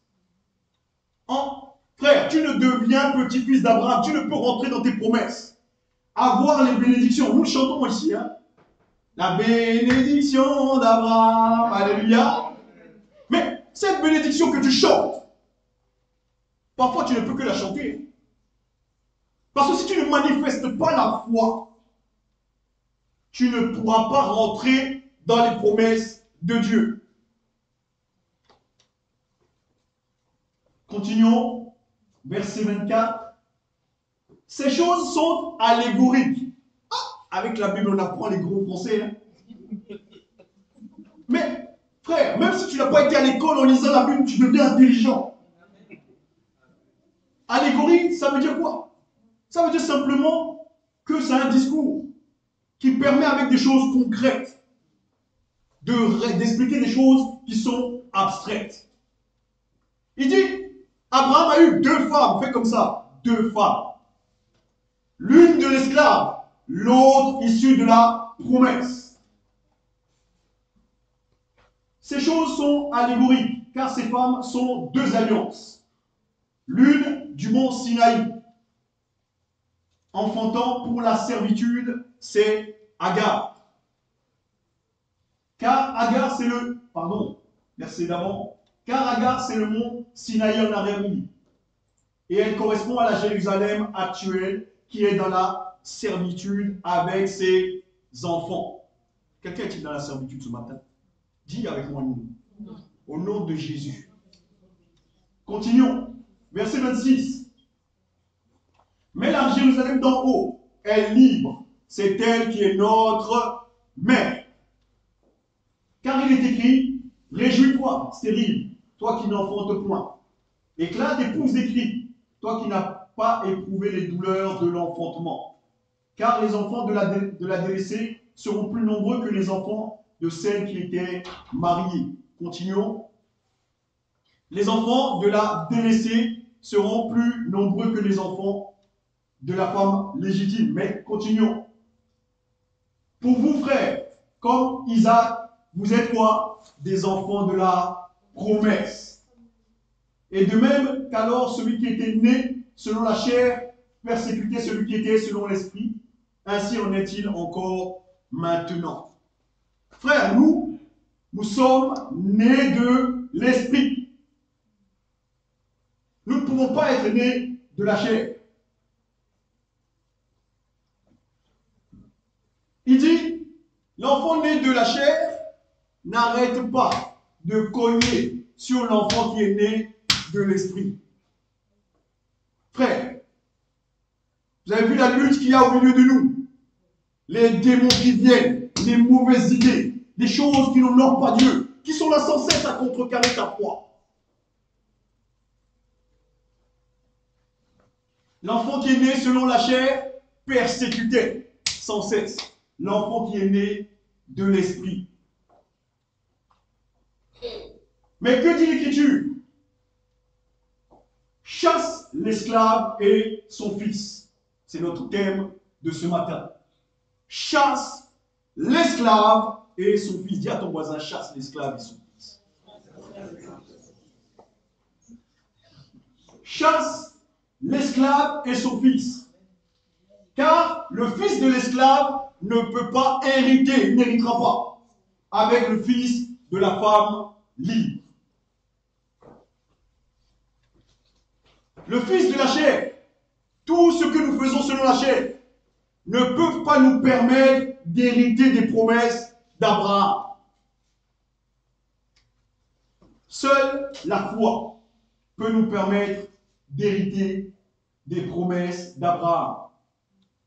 Frère, tu ne deviens petit-fils d'Abraham, tu ne peux rentrer dans tes promesses. Avoir les bénédictions, nous le chantons ici, hein? La bénédiction d'Abraham, alléluia. Mais cette bénédiction que tu chantes, parfois tu ne peux que la chanter. Parce que si tu ne manifestes pas la foi, tu ne pourras pas rentrer dans les promesses de Dieu. Continuons, verset 24. Ces choses sont allégoriques. Avec la Bible, on apprend les gros français. Hein? Mais, frère, même si tu n'as pas été à l'école en lisant la Bible, tu deviens intelligent. Allégorie, ça veut dire quoi? Ça veut dire simplement que c'est un discours qui permet avec des choses concrètes d'expliquer des choses qui sont abstraites. Il dit, Abraham a eu 2 femmes, fait comme ça, 2 femmes. L'une de l'esclave, l'autre issue de la promesse. Ces choses sont allégoriques, car ces femmes sont 2 alliances. L'une du mont Sinaï, enfantant pour la servitude, c'est Agar. Car Agar, c'est le... Pardon, verset d'avant. Car Agar, c'est le mont Sinaï en Arémie. Et elle correspond à la Jérusalem actuelle qui est dans la servitude avec ses enfants. Quelqu'un est-il dans la servitude ce matin? Dis avec moi nous. Au nom de Jésus. Continuons. Verset 26. Mais la Jérusalem d'en haut est libre. C'est elle qui est notre mère. Car il est écrit, réjouis-toi, stérile, toi qui n'enfantes point. Éclate et pousse des cris, toi qui n'as pas éprouvé les douleurs de l'enfantement. Car les enfants de la délaissée seront plus nombreux que les enfants de celles qui étaient mariées. Continuons. Les enfants de la délaissée seront plus nombreux que les enfants de la femme légitime. Mais continuons. Pour vous, frères, comme Isaac, vous êtes quoi? Des enfants de la promesse. Et de même qu'alors celui qui était né selon la chair persécutait celui qui était selon l'esprit, ainsi en est-il encore maintenant. Frères, nous sommes nés de l'esprit. Nous ne pouvons pas être nés de la chair. Il dit, l'enfant né de la chair n'arrête pas de cogner sur l'enfant qui est né de l'esprit. Frère, vous avez vu la lutte qu'il y a au milieu de nous? Les démons qui viennent, les mauvaises idées, les choses qui n'honorent pas Dieu, qui sont là sans cesse à contrecarrer ta foi. L'enfant qui est né selon la chair persécutait sans cesse l'enfant qui est né de l'esprit. Mais que dit l'Écriture? Chasse l'esclave et son fils. C'est notre thème de ce matin. Chasse l'esclave et son fils. Dis à ton voisin, chasse l'esclave et son fils. Chasse l'esclave et son fils. Car le fils de l'esclave ne peut pas hériter, il n'héritera pas avec le fils de la femme libre. Le fils de la chair, tout ce que nous faisons selon la chair, ne peuvent pas nous permettre d'hériter des promesses d'Abraham. Seule la foi peut nous permettre d'hériter des promesses d'Abraham.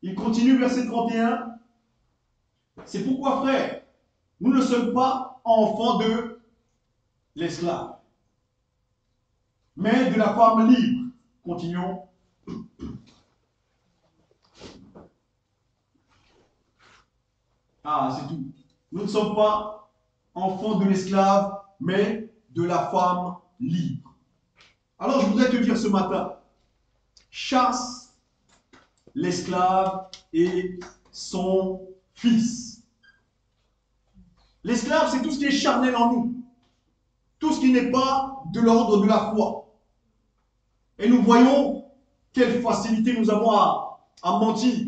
Il continue, verset 31. C'est pourquoi, frères, nous ne sommes pas enfants de l'esclave, mais de la femme libre. Continuons. Ah, c'est tout. Nous ne sommes pas enfants de l'esclave, mais de la femme libre. Alors, je voudrais te dire ce matin, chasse l'esclave et son fils. L'esclave, c'est tout ce qui est charnel en nous, tout ce qui n'est pas de l'ordre de la foi. Et nous voyons quelle facilité nous avons à mentir,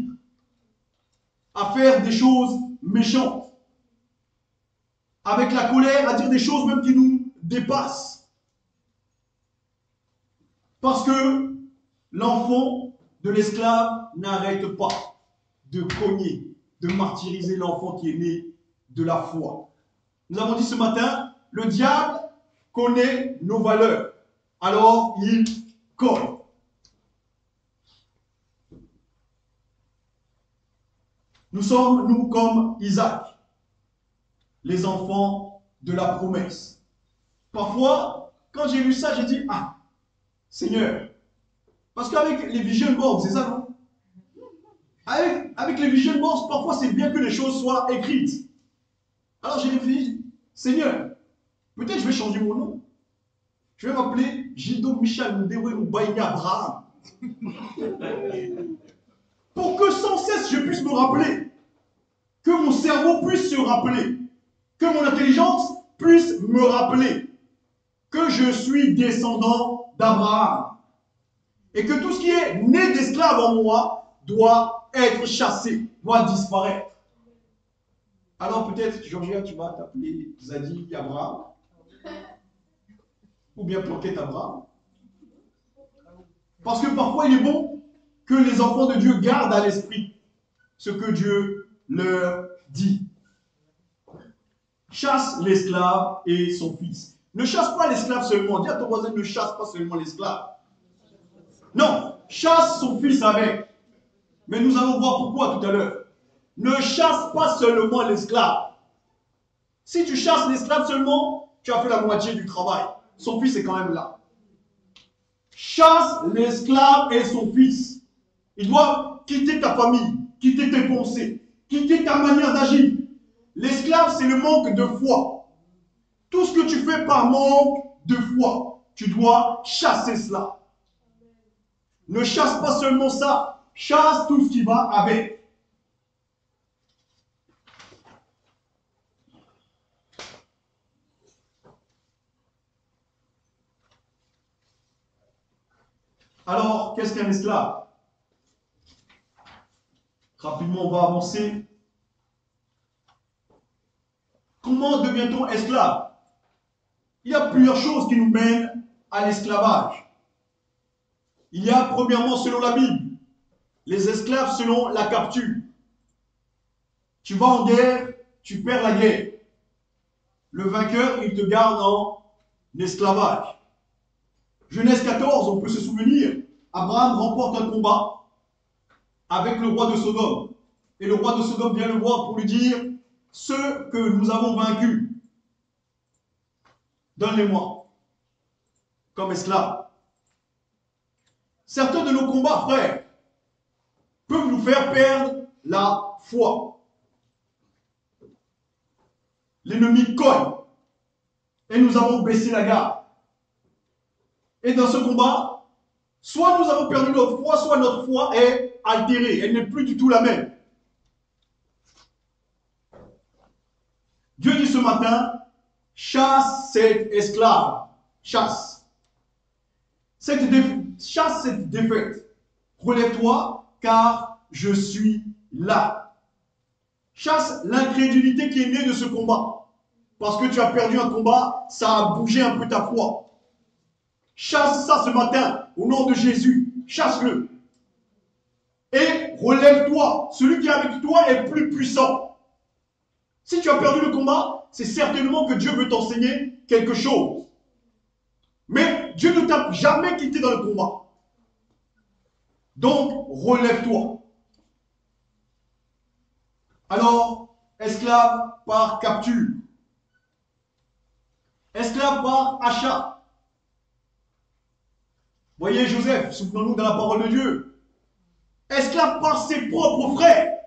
à faire des choses méchantes, avec la colère, à dire des choses même qui nous dépassent. Parce que l'enfant de l'esclave n'arrête pas de cogner, de martyriser l'enfant qui est né de la foi. Nous avons dit ce matin, le diable connaît nos valeurs, alors il colle. Nous sommes, nous, comme Isaac, les enfants de la promesse. Parfois, quand j'ai lu ça, j'ai dit, ah, Seigneur, parce qu'avec les vision boards, c'est ça, non? Avec les vision boards, parfois c'est bien que les choses soient écrites. Alors j'ai réfléchi, Seigneur, peut-être je vais changer mon nom. Je vais m'appeler Jido Michel Mdewe Mbaïni Abraham. Pour que sans cesse je puisse me rappeler, que mon cerveau puisse se rappeler, que mon intelligence puisse me rappeler que je suis descendant d'Abraham. Et que tout ce qui est né d'esclave en moi doit être chassé, doit disparaître. Alors peut-être, Georgia, tu vas t'appeler Zadi Abraham. Ou bien Planquette Abraham. Parce que parfois il est bon que les enfants de Dieu gardent à l'esprit ce que Dieu leur dit. Chasse l'esclave et son fils. Ne chasse pas l'esclave seulement. Dis à ton voisin, ne chasse pas seulement l'esclave. Non, chasse son fils avec. Mais nous allons voir pourquoi tout à l'heure. Ne chasse pas seulement l'esclave. Si tu chasses l'esclave seulement, tu as fait la moitié du travail. Son fils est quand même là. Chasse l'esclave et son fils. Il doit quitter ta famille, quitter tes pensées, quitter ta manière d'agir. L'esclave, c'est le manque de foi. Tout ce que tu fais par manque de foi, tu dois chasser cela. Ne chasse pas seulement ça, chasse tout ce qui va avec. Alors, qu'est-ce qu'un esclave? Rapidement, on va avancer. Comment devient-on esclave? Il y a plusieurs choses qui nous mènent à l'esclavage. Il y a premièrement, selon la Bible, les esclaves selon la capture. Tu vas en guerre, tu perds la guerre. Le vainqueur, il te garde en esclavage. Genèse 14, on peut se souvenir, Abraham remporte un combat avec le roi de Sodome. Et le roi de Sodome vient le voir pour lui dire, ceux que nous avons vaincus, donne-les-moi comme esclaves. Certains de nos combats, frères, peuvent nous faire perdre la foi. L'ennemi cogne et nous avons baissé la garde. Et dans ce combat, soit nous avons perdu notre foi, soit notre foi est altérée. Elle n'est plus du tout la même. Dieu dit ce matin, chasse cet esclave. Chasse. Chasse cette défaite. Relève-toi, car je suis là. Chasse l'incrédulité qui est née de ce combat. Parce que tu as perdu un combat, ça a bougé un peu ta foi. Chasse ça ce matin, au nom de Jésus. Chasse-le. Et relève-toi. Celui qui est avec toi est plus puissant. Si tu as perdu le combat, c'est certainement que Dieu veut t'enseigner quelque chose. Mais Dieu ne t'a jamais quitté dans le combat. Donc, relève-toi. Alors, esclave par capture. Esclave par achat. Voyez Joseph, souvenons-nous de la parole de Dieu. Esclave par ses propres frères.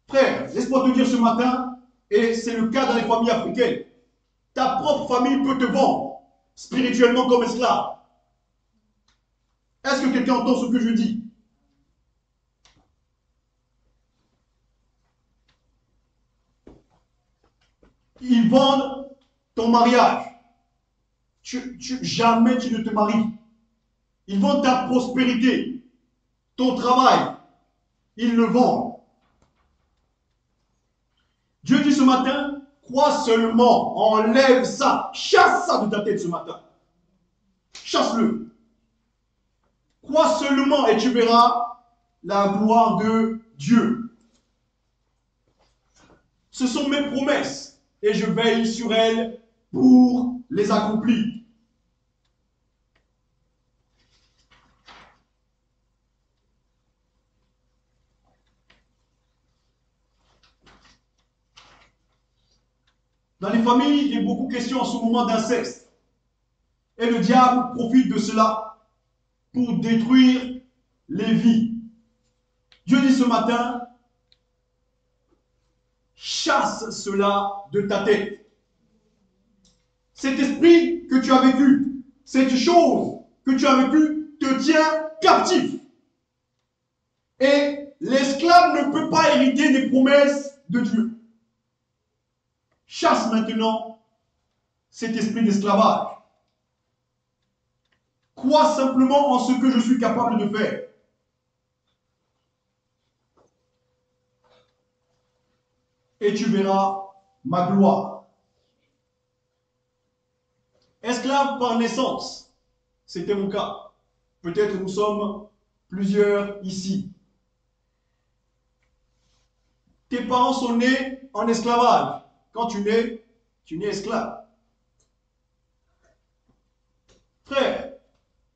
Frère, laisse-moi te dire ce matin, et c'est le cas dans les familles africaines, ta propre famille peut te vendre spirituellement comme esclave. Est-ce que quelqu'un entend ce que je dis? Ils vendent ton mariage. Jamais tu ne te maries. Ils vendent ta prospérité, ton travail. Ils le vendent. Dieu dit ce matin, crois seulement, enlève ça, chasse ça de ta tête ce matin. Chasse-le. Crois seulement et tu verras la gloire de Dieu. Ce sont mes promesses et je veille sur elles pour les accomplir. Dans les familles, il y a beaucoup de questions en ce moment d'inceste. Et le diable profite de cela pour détruire les vies. Dieu dit ce matin, chasse cela de ta tête. Cet esprit que tu as vécu, cette chose que tu as vécue te tient captif. Et l'esclave ne peut pas hériter des promesses de Dieu. Chasse maintenant cet esprit d'esclavage. Crois simplement en ce que je suis capable de faire. Et tu verras ma gloire. Esclave par naissance, c'était mon cas. Peut-être nous sommes plusieurs ici. Tes parents sont nés en esclavage. Quand tu nais esclave. Frère,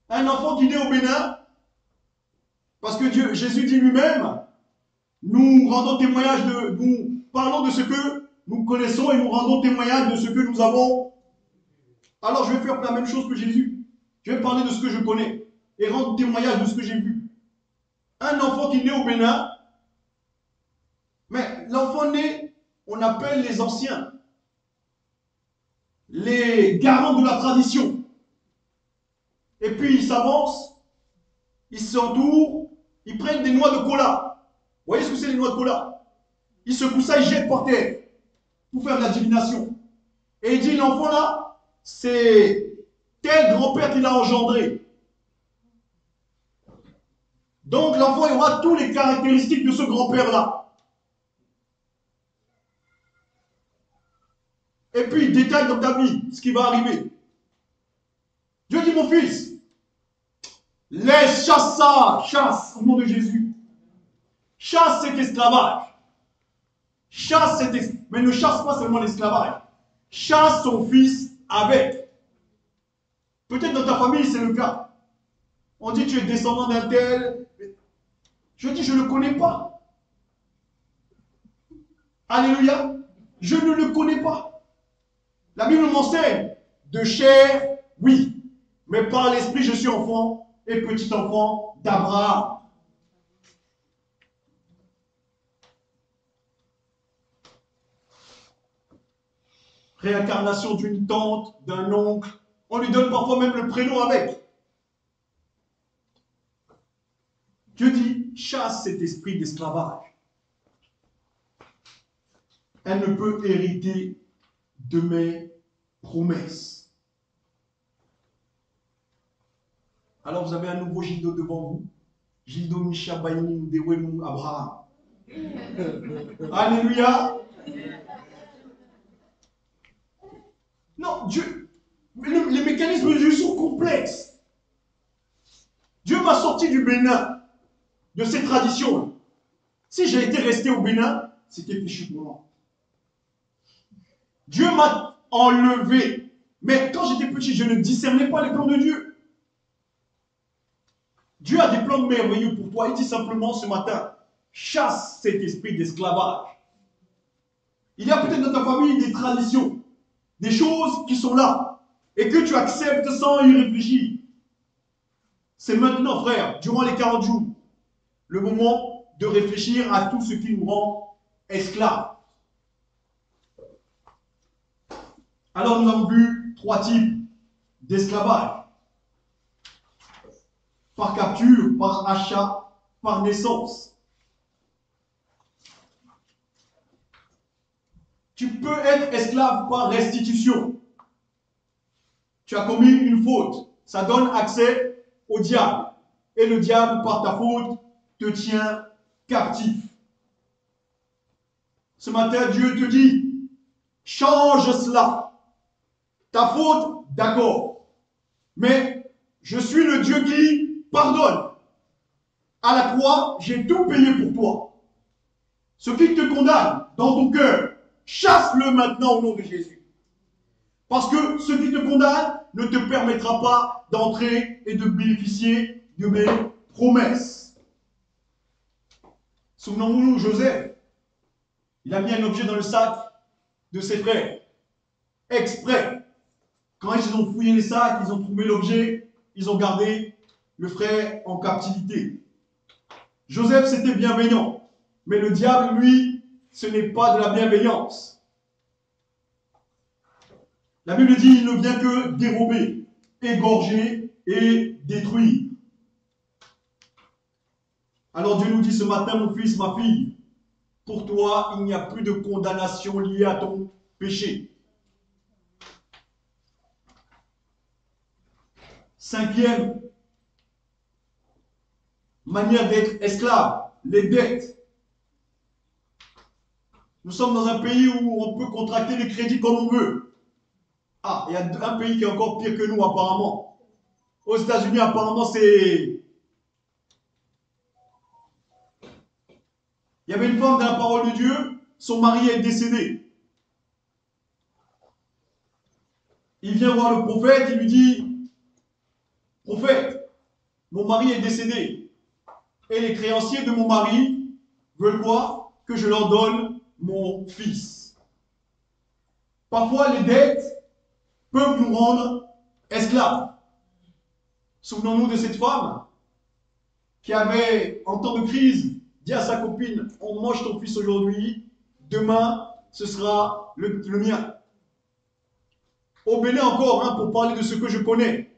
un enfant qui naît au Bénin, parce que Jésus dit lui-même, nous parlons de ce que nous connaissons et nous rendons témoignage de ce que nous avons. Alors je vais faire la même chose que Jésus. Je vais parler de ce que je connais et rendre témoignage de ce que j'ai vu. Un enfant qui naît au Bénin, mais l'enfant né, on appelle les anciens, les garants de la tradition. Et puis ils s'avancent, ils s'entourent, ils prennent des noix de cola. Vous voyez ce que c'est les noix de cola? Ils secouent ça, ils jettent par terre pour faire de la divination. Et il dit, l'enfant là, c'est tel grand-père qui l'a engendré. Donc l'enfant il aura toutes les caractéristiques de ce grand-père là. Et puis il détaille dans ta vie ce qui va arriver. Dieu dit, mon fils, laisse ça, chasse au nom de Jésus. Chasse cet esclavage. Mais ne chasse pas seulement l'esclavage. Chasse son fils avec. Peut-être dans ta famille c'est le cas. On dit tu es descendant d'un tel. Je dis je ne le connais pas. Alléluia. Je ne le connais pas. La Bible m'enseigne de chair, oui. Mais par l'esprit je suis enfant et petit enfant d'Abraham. Réincarnation d'une tante, d'un oncle. On lui donne parfois même le prénom avec. Dieu dit, chasse cet esprit d'esclavage. Elle ne peut hériter de mes promesses. Alors vous avez un nouveau Gildo devant vous. Gildo Misha Baini Dewenu Abraham. Alléluia. Non, Dieu, les mécanismes de Dieu sont complexes. Dieu m'a sorti du Bénin, de ces traditions. Si j'ai été resté au Bénin, c'était péché pour moi. Dieu m'a enlevé. Mais quand j'étais petit, je ne discernais pas les plans de Dieu. Dieu a des plans merveilleux pour toi. Il dit simplement ce matin, chasse cet esprit d'esclavage. Il y a peut-être dans ta famille des traditions, des choses qui sont là, et que tu acceptes sans y réfléchir. C'est maintenant, frère, durant les 40 jours, le moment de réfléchir à tout ce qui nous rend esclaves. Alors nous avons vu 3 types d'esclavage. Par capture, par achat, par naissance. Tu peux être esclave par restitution. Tu as commis une faute. Ça donne accès au diable. Et le diable, par ta faute, te tient captif. Ce matin, Dieu te dit, change cela. Ta faute, d'accord. Mais je suis le Dieu qui pardonne. À la croix, j'ai tout payé pour toi. Ce qui te condamne dans ton cœur, chasse-le maintenant au nom de Jésus. Parce que ce qui te condamne ne te permettra pas d'entrer et de bénéficier de mes promesses. Souvenons-nous, Joseph, il a mis un objet dans le sac de ses frères, exprès. Quand ils ont fouillé les sacs, ils ont trouvé l'objet, ils ont gardé le frère en captivité. Joseph, c'était bienveillant, mais le diable, lui, ce n'est pas de la bienveillance. La Bible dit, il ne vient que dérober, égorger et détruire. Alors Dieu nous dit ce matin, mon fils, ma fille, pour toi, il n'y a plus de condamnation liée à ton péché. 5e manière d'être esclave, les dettes. Nous sommes dans un pays où on peut contracter des crédits comme on veut. Ah, il y a un pays qui est encore pire que nous apparemment. Aux États-Unis, apparemment, c'est... Il y avait une femme dans la parole de Dieu, son mari est décédé. Il vient voir le prophète, il lui dit, prophète, mon mari est décédé. Et les créanciers de mon mari veulent quoi? Que je leur donne mon fils. Parfois, les dettes peuvent nous rendre esclaves. Souvenons-nous de cette femme qui avait, en temps de crise, dit à sa copine, on mange ton fils aujourd'hui, demain, ce sera le mien. Au Bénin encore, hein, pour parler de ce que je connais.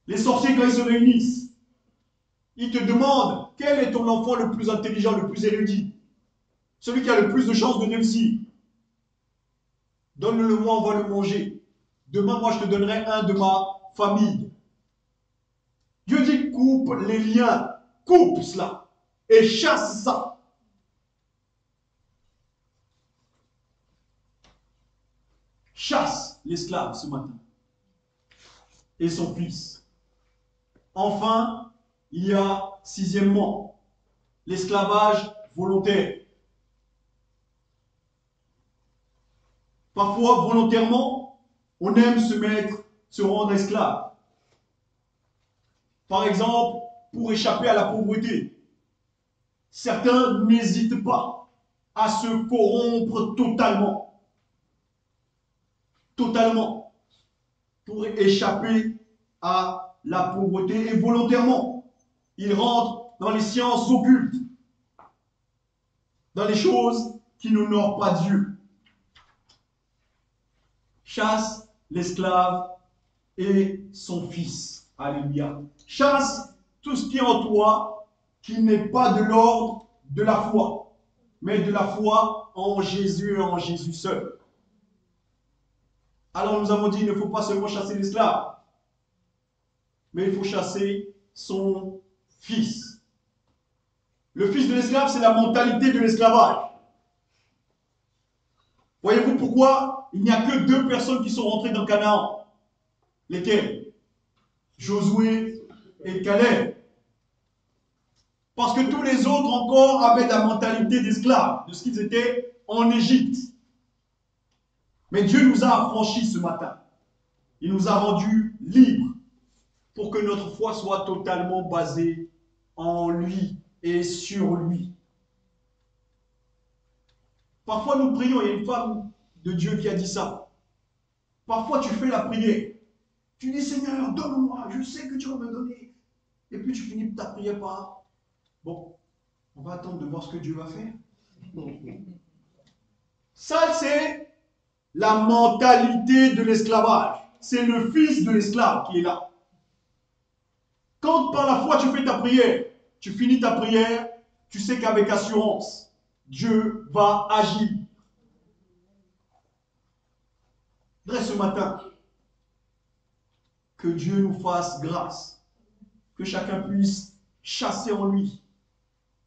Les sorciers, quand ils se réunissent, ils te demandent quel est ton enfant le plus intelligent, le plus érudit, celui qui a le plus de chances de réussir. Donne-le moi, on va le manger. Demain, moi, je te donnerai un de ma famille. Dieu dit coupe les liens, coupe cela et chasse ça. Chasse l'esclave ce matin et son fils. Enfin, il y a 6e, l'esclavage volontaire. Parfois, volontairement, on aime se rendre esclave. Par exemple, pour échapper à la pauvreté. Certains n'hésitent pas à se corrompre totalement. Totalement. Pour échapper à la pauvreté et volontairement. Ils rentrent dans les sciences occultes. Dans les choses qui n'honorent pas Dieu. Chasse l'esclave et son fils. Alléluia. Chasse tout ce qui est en toi qui n'est pas de l'ordre de la foi, mais de la foi en Jésus et en Jésus seul. Alors nous avons dit, il ne faut pas seulement chasser l'esclave, mais il faut chasser son fils. Le fils de l'esclave, c'est la mentalité de l'esclavage. Voyez-vous pourquoi il n'y a que 2 personnes qui sont rentrées dans Canaan? Lesquelles? Josué et Caleb. Parce que tous les autres encore avaient la mentalité d'esclaves, de ce qu'ils étaient en Égypte. Mais Dieu nous a affranchis ce matin. Il nous a rendus libres pour que notre foi soit totalement basée en lui et sur lui. Parfois nous prions, il y a une femme de Dieu qui a dit ça. Parfois tu fais la prière. Tu dis Seigneur, donne-moi, je sais que tu vas me donner. Et puis tu finis ta prière par bon, on va attendre de voir ce que Dieu va faire. Ça, c'est la mentalité de l'esclavage. C'est le fils de l'esclave qui est là. Quand par la foi tu fais ta prière, tu finis ta prière, tu sais qu'avec assurance, Dieu va agir. Je voudrais ce matin que Dieu nous fasse grâce, que chacun puisse chasser en lui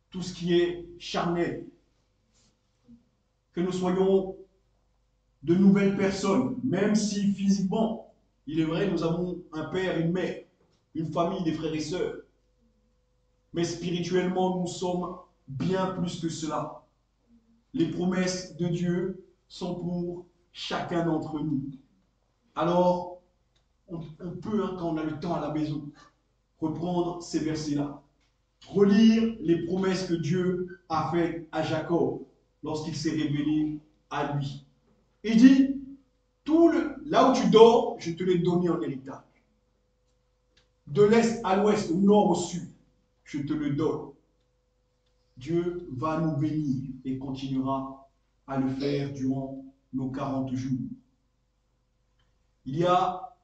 tout ce qui est charnel, que nous soyons de nouvelles personnes, même si physiquement, il est vrai, nous avons un père, une mère, une famille, des frères et sœurs, mais spirituellement, nous sommes bien plus que cela. Les promesses de Dieu sont pour chacun d'entre nous. Alors, on peut, quand on a le temps à la maison, reprendre ces versets-là, relire les promesses que Dieu a faites à Jacob lorsqu'il s'est révélé à lui. Il dit, là où tu dors, je te l'ai donné en héritage. De l'est à l'ouest, au nord au sud, je te le donne. Dieu va nous bénir et continuera à le faire durant nos 40 jours. Il y a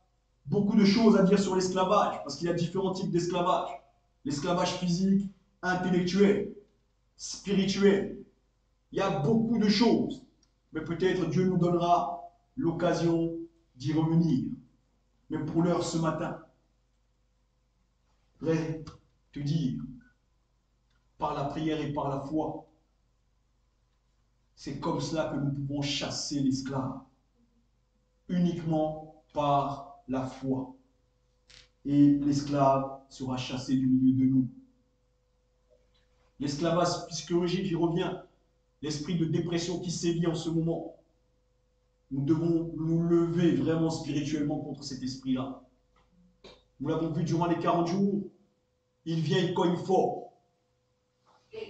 beaucoup de choses à dire sur l'esclavage, parce qu'il y a différents types d'esclavage. L'esclavage physique, intellectuel, spirituel. Il y a beaucoup de choses, mais peut-être Dieu nous donnera l'occasion d'y revenir. Mais pour l'heure ce matin, je voudrais te dire, par la prière et par la foi, c'est comme cela que nous pouvons chasser l'esclave, uniquement par la foi. Et l'esclave sera chassé du milieu de nous. L'esclavage psychologique, j'y reviens, l'esprit de dépression qui sévit en ce moment. Nous devons nous lever vraiment spirituellement contre cet esprit-là. Nous l'avons vu durant les 40 jours, il vient, il cogne fort.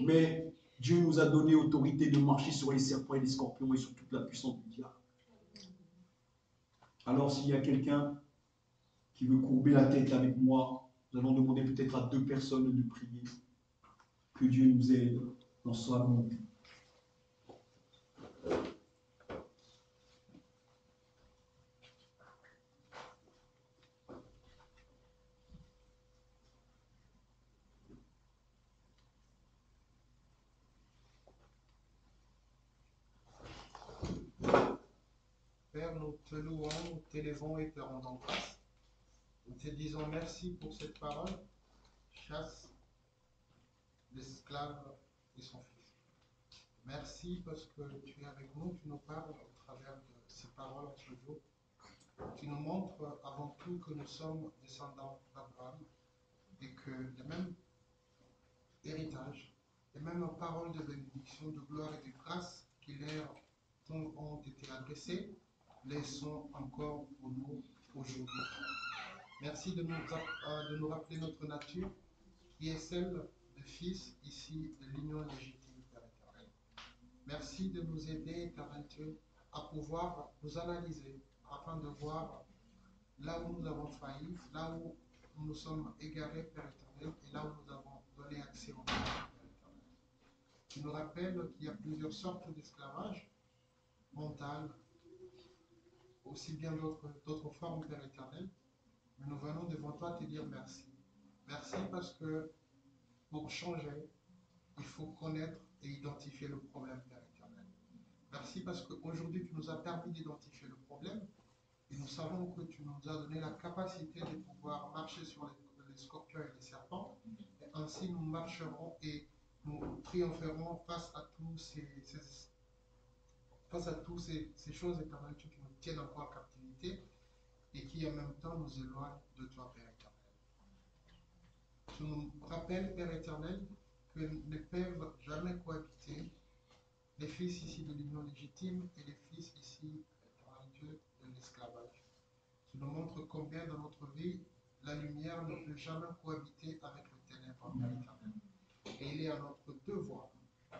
Mais Dieu nous a donné autorité de marcher sur les serpents et les scorpions et sur toute la puissance du diable. Alors s'il y a quelqu'un qui veut courber la tête avec moi, nous allons demander peut-être à 2 personnes de prier. Que Dieu nous aide dans sa volonté. Père, nous te louons, nous t'élévons et te rendons grâce. Nous te disons merci pour cette parole. Chasse l'esclave et son fils. Merci parce que tu es avec nous, tu nous parles au travers de ces paroles en ce jour. Tu nous montres avant tout que nous sommes descendants d'Abraham et que les mêmes héritages, les mêmes paroles de bénédiction, de gloire et de grâce qui leur ont été adressées, les sont encore pour nous aujourd'hui. Merci de nous rappeler notre nature, qui est celle de fils ici de l'union légitime, Père éternel. Merci de nous aider, Éternel Dieu, à pouvoir nous analyser afin de voir là où nous avons failli, là où nous sommes égarés, Père éternel, et là où nous avons donné accès au Père éternel. Tu nous rappelles qu'il y a plusieurs sortes d'esclavage, mental, aussi bien d'autres formes, Père éternel. Mais nous venons devant toi te dire merci. Merci parce que pour changer, il faut connaître et identifier le problème, Père éternel. Merci parce qu'aujourd'hui, tu nous as permis d'identifier le problème et nous savons que tu nous as donné la capacité de pouvoir marcher sur les les scorpions et les serpents. Et ainsi, nous marcherons et nous triompherons face à toutes ces choses éternelles qui nous tiennent encore en captivité et qui en même temps nous éloignent de toi, Père éternel. Je nous rappelle, Père éternel, que ne peuvent jamais cohabiter les fils ici de l'union légitime et les fils ici, éternel Dieu, de l'esclavage. Tu nous montres combien dans notre vie, la lumière ne peut jamais cohabiter avec le ténèbre, Père éternel. Et il est à notre devoir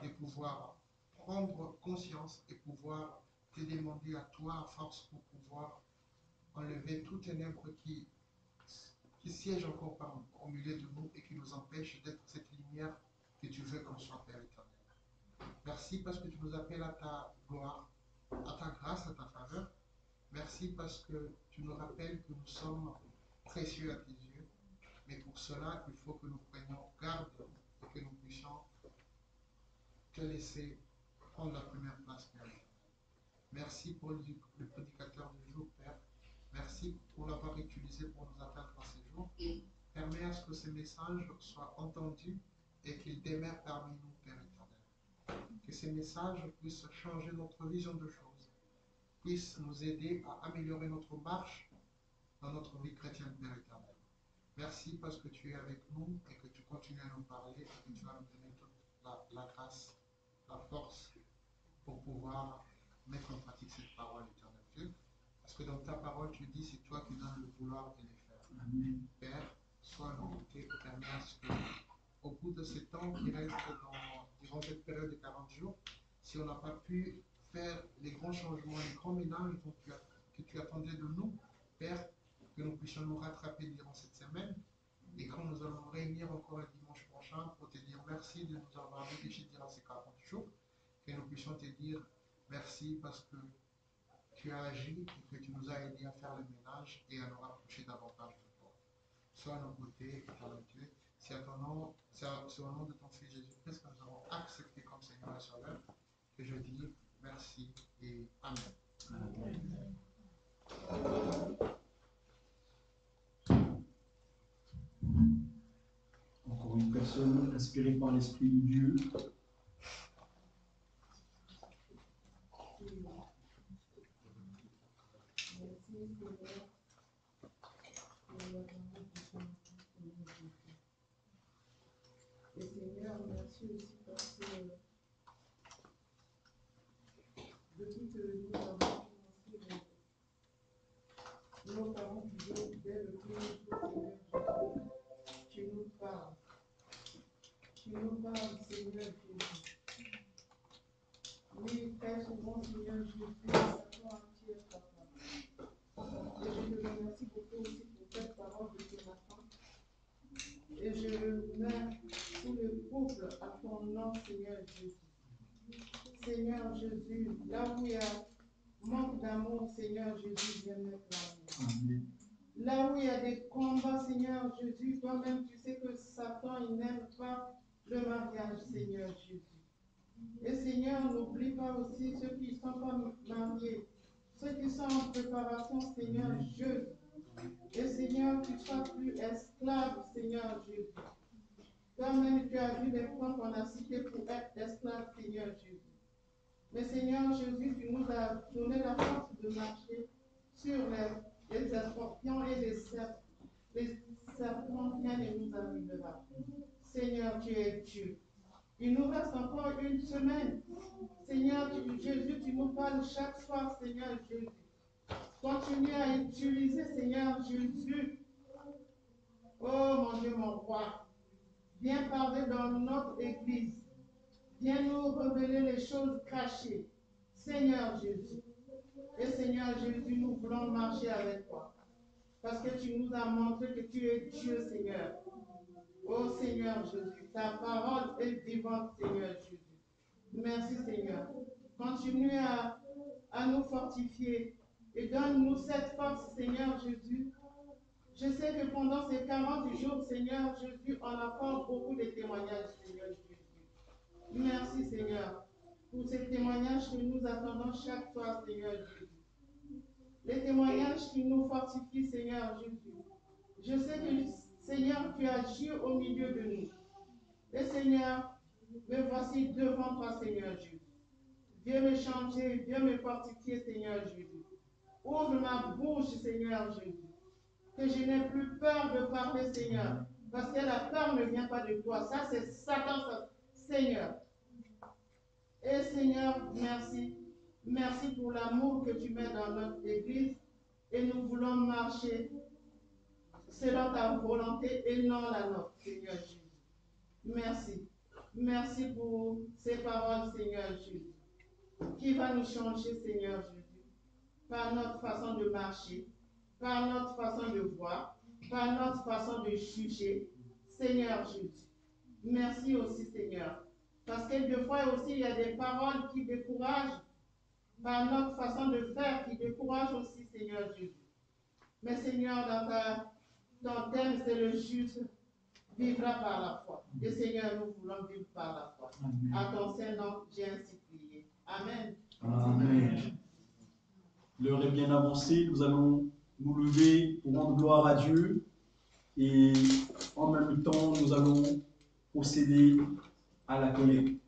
de pouvoir prendre conscience et pouvoir te demander à toi, à force, pour pouvoir enlever tout ténèbre qui siège encore au milieu de nous et qui nous empêche d'être cette lumière que tu veux qu'on soit, Père éternel. Merci parce que tu nous appelles à ta gloire, à ta grâce, à ta faveur. Merci parce que tu nous rappelles que nous sommes précieux à tes yeux. Mais pour cela, il faut que nous prenions garde et que nous puissions te laisser prendre la première place, Père. Merci pour le prédicateur du jour, Père. Merci pour l'avoir utilisé pour nous atteindre dans ces jours. Permets à ce que ces messages soient entendus et qu'ils demeurent parmi nous, Père éternel. Que ces messages puissent changer notre vision de choses, puissent nous aider à améliorer notre marche dans notre vie chrétienne, Père éternel. Merci parce que tu es avec nous et que tu continues à nous parler et que tu vas nous donner toute la grâce, la force pour pouvoir mettre en pratique cette parole, éternelle Dieu. Parce que dans ta parole, tu dis, c'est toi qui donnes le vouloir et les faire. Amen. Père, sois à nos côtés et permets à ce que, au bout de ces temps qui restent durant cette période de 40 jours, si on n'a pas pu faire les grands changements, les grands ménages que tu attendais de nous, Père, que nous puissions nous rattraper durant cette semaine. Et quand nous allons réunir encore le dimanche prochain pour te dire merci de nous avoir négligé durant ces 40 jours, que nous puissions te dire merci parce que tu as agi et que tu nous as aidés à faire le ménage et à nous rapprocher davantage de toi. Sois à nos côtés, éternel Dieu. C'est au nom de ton Fils Jésus-Christ que nous avons accepté comme Seigneur et Sauveur que je dis merci et Amen. Amen. Encore une personne inspirée par l'Esprit de Dieu. Et Seigneur, merci aussi parce que depuis que nous avons commencé nos parents disaient dès le premier jour, Seigneur, tu nous parles. Tu nous parles, Seigneur Jésus. Oui, très souvent, Seigneur Jésus, nous avons entier, Papa. Et je te remercie beaucoup aussi pour cette parole de ce matin. Et je mets tout le couple à ton nom, Seigneur Jésus. Seigneur Jésus, là où il y a manque d'amour, Seigneur Jésus, viens mettre l'amour. Là où il y a des combats, Seigneur Jésus, toi-même, tu sais que Satan, il n'aime pas le mariage, Seigneur Jésus. Et Seigneur, n'oublie pas aussi ceux qui ne sont pas mariés, ceux qui sont en préparation, Seigneur Jésus. Et Seigneur, tu ne sois plus esclave, Seigneur Jésus. Toi-même, tu as vu les points qu'on a cités pour être esclave, Seigneur Jésus. Mais Seigneur Jésus, tu nous as donné la force de marcher sur les scorpions et les serpents. Les serpents, rien ne nous arrivera. Seigneur, tu es Dieu. Il nous reste encore une semaine. Seigneur Jésus, tu nous parles chaque soir, Seigneur Jésus. Continue à utiliser, Seigneur Jésus. Oh mon Dieu, mon roi. Viens parler dans notre église. Viens nous révéler les choses cachées. Seigneur Jésus. Et Seigneur Jésus, nous voulons marcher avec toi. Parce que tu nous as montré que tu es Dieu, Seigneur. Oh Seigneur Jésus, ta parole est vivante, Seigneur Jésus. Merci Seigneur. Continue à nous fortifier et donne-nous cette force, Seigneur Jésus. Je sais que pendant ces 40 jours, Seigneur Jésus, on apporte beaucoup de témoignages, Seigneur Jésus. Merci Seigneur pour ces témoignages que nous attendons chaque soir, Seigneur Jésus. Les témoignages qui nous fortifient, Seigneur Jésus. Je sais que Seigneur, tu agis au milieu de nous. Et Seigneur, me voici devant toi, Seigneur Jésus. Viens me changer, viens me fortifier, Seigneur Jésus. Ouvre ma bouche, Seigneur Jésus. Que je n'ai plus peur de parler, Seigneur. Parce que la peur ne vient pas de toi. Ça, c'est Satan, Seigneur. Et Seigneur, merci. Merci pour l'amour que tu mets dans notre Église. Et nous voulons marcher selon ta volonté et non la nôtre, Seigneur Jésus. Merci. Merci pour ces paroles, Seigneur Jésus, qui va nous changer, Seigneur Jésus, par notre façon de marcher, par notre façon de voir, par notre façon de juger, Seigneur Jésus. Merci aussi, Seigneur, parce que des fois aussi, il y a des paroles qui découragent, par notre façon de faire, qui découragent aussi, Seigneur Jésus. Mais Seigneur, dans ton thème, c'est le juste vivra par la foi. Et Seigneur, nous voulons vivre par la foi. Amen. À ton Saint-Nom, j'ai ainsi prié. Amen. Amen. L'heure est bien avancée. Nous allons nous lever pour rendre gloire à Dieu. Et en même temps, nous allons procéder à la collecte.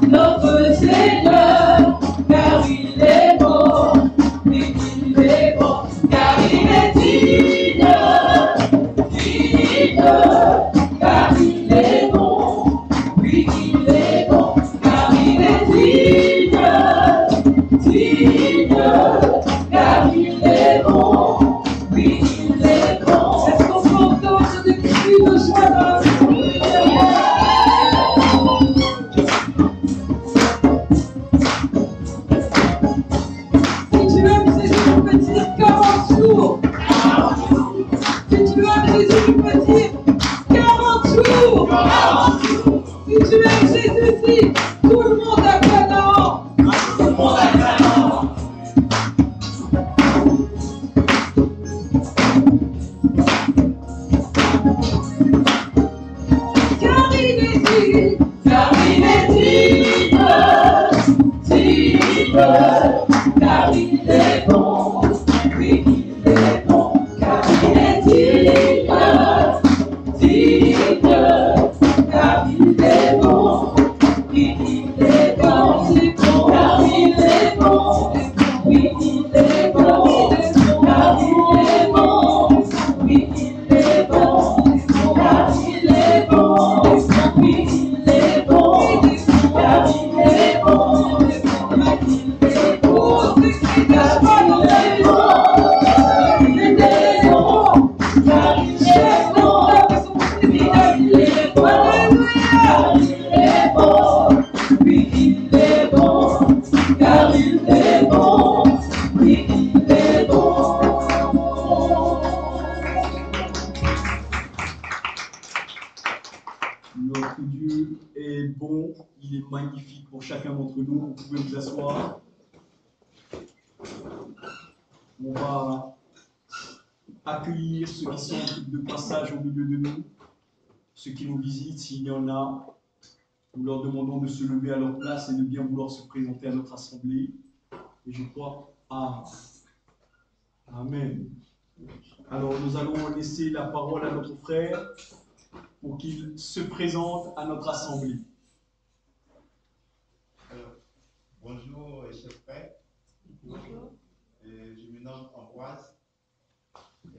Notre Seigneur, car il est bon. car il est bon, oui, il est bon, car il est digne, car il est bon, oui, il est bon, car il est bon, oui, il est bon, car il est bon, oui, il est bon, car il est bon, oui, il est bon, car il est bon, Notre Dieu est bon, il est magnifique pour chacun d'entre nous. Vous pouvez vous asseoir. On va accueillir ceux qui sont de passage au milieu de nous, ceux qui nous visitent, s'il y en a. Nous leur demandons de se lever à leur place et de bien vouloir se présenter à notre assemblée. Et je crois, Amen. Alors nous allons laisser la parole à notre frère pour qu'il se présente à notre assemblée. Bonjour, chers frères. Bonjour. Je me nomme Ambroise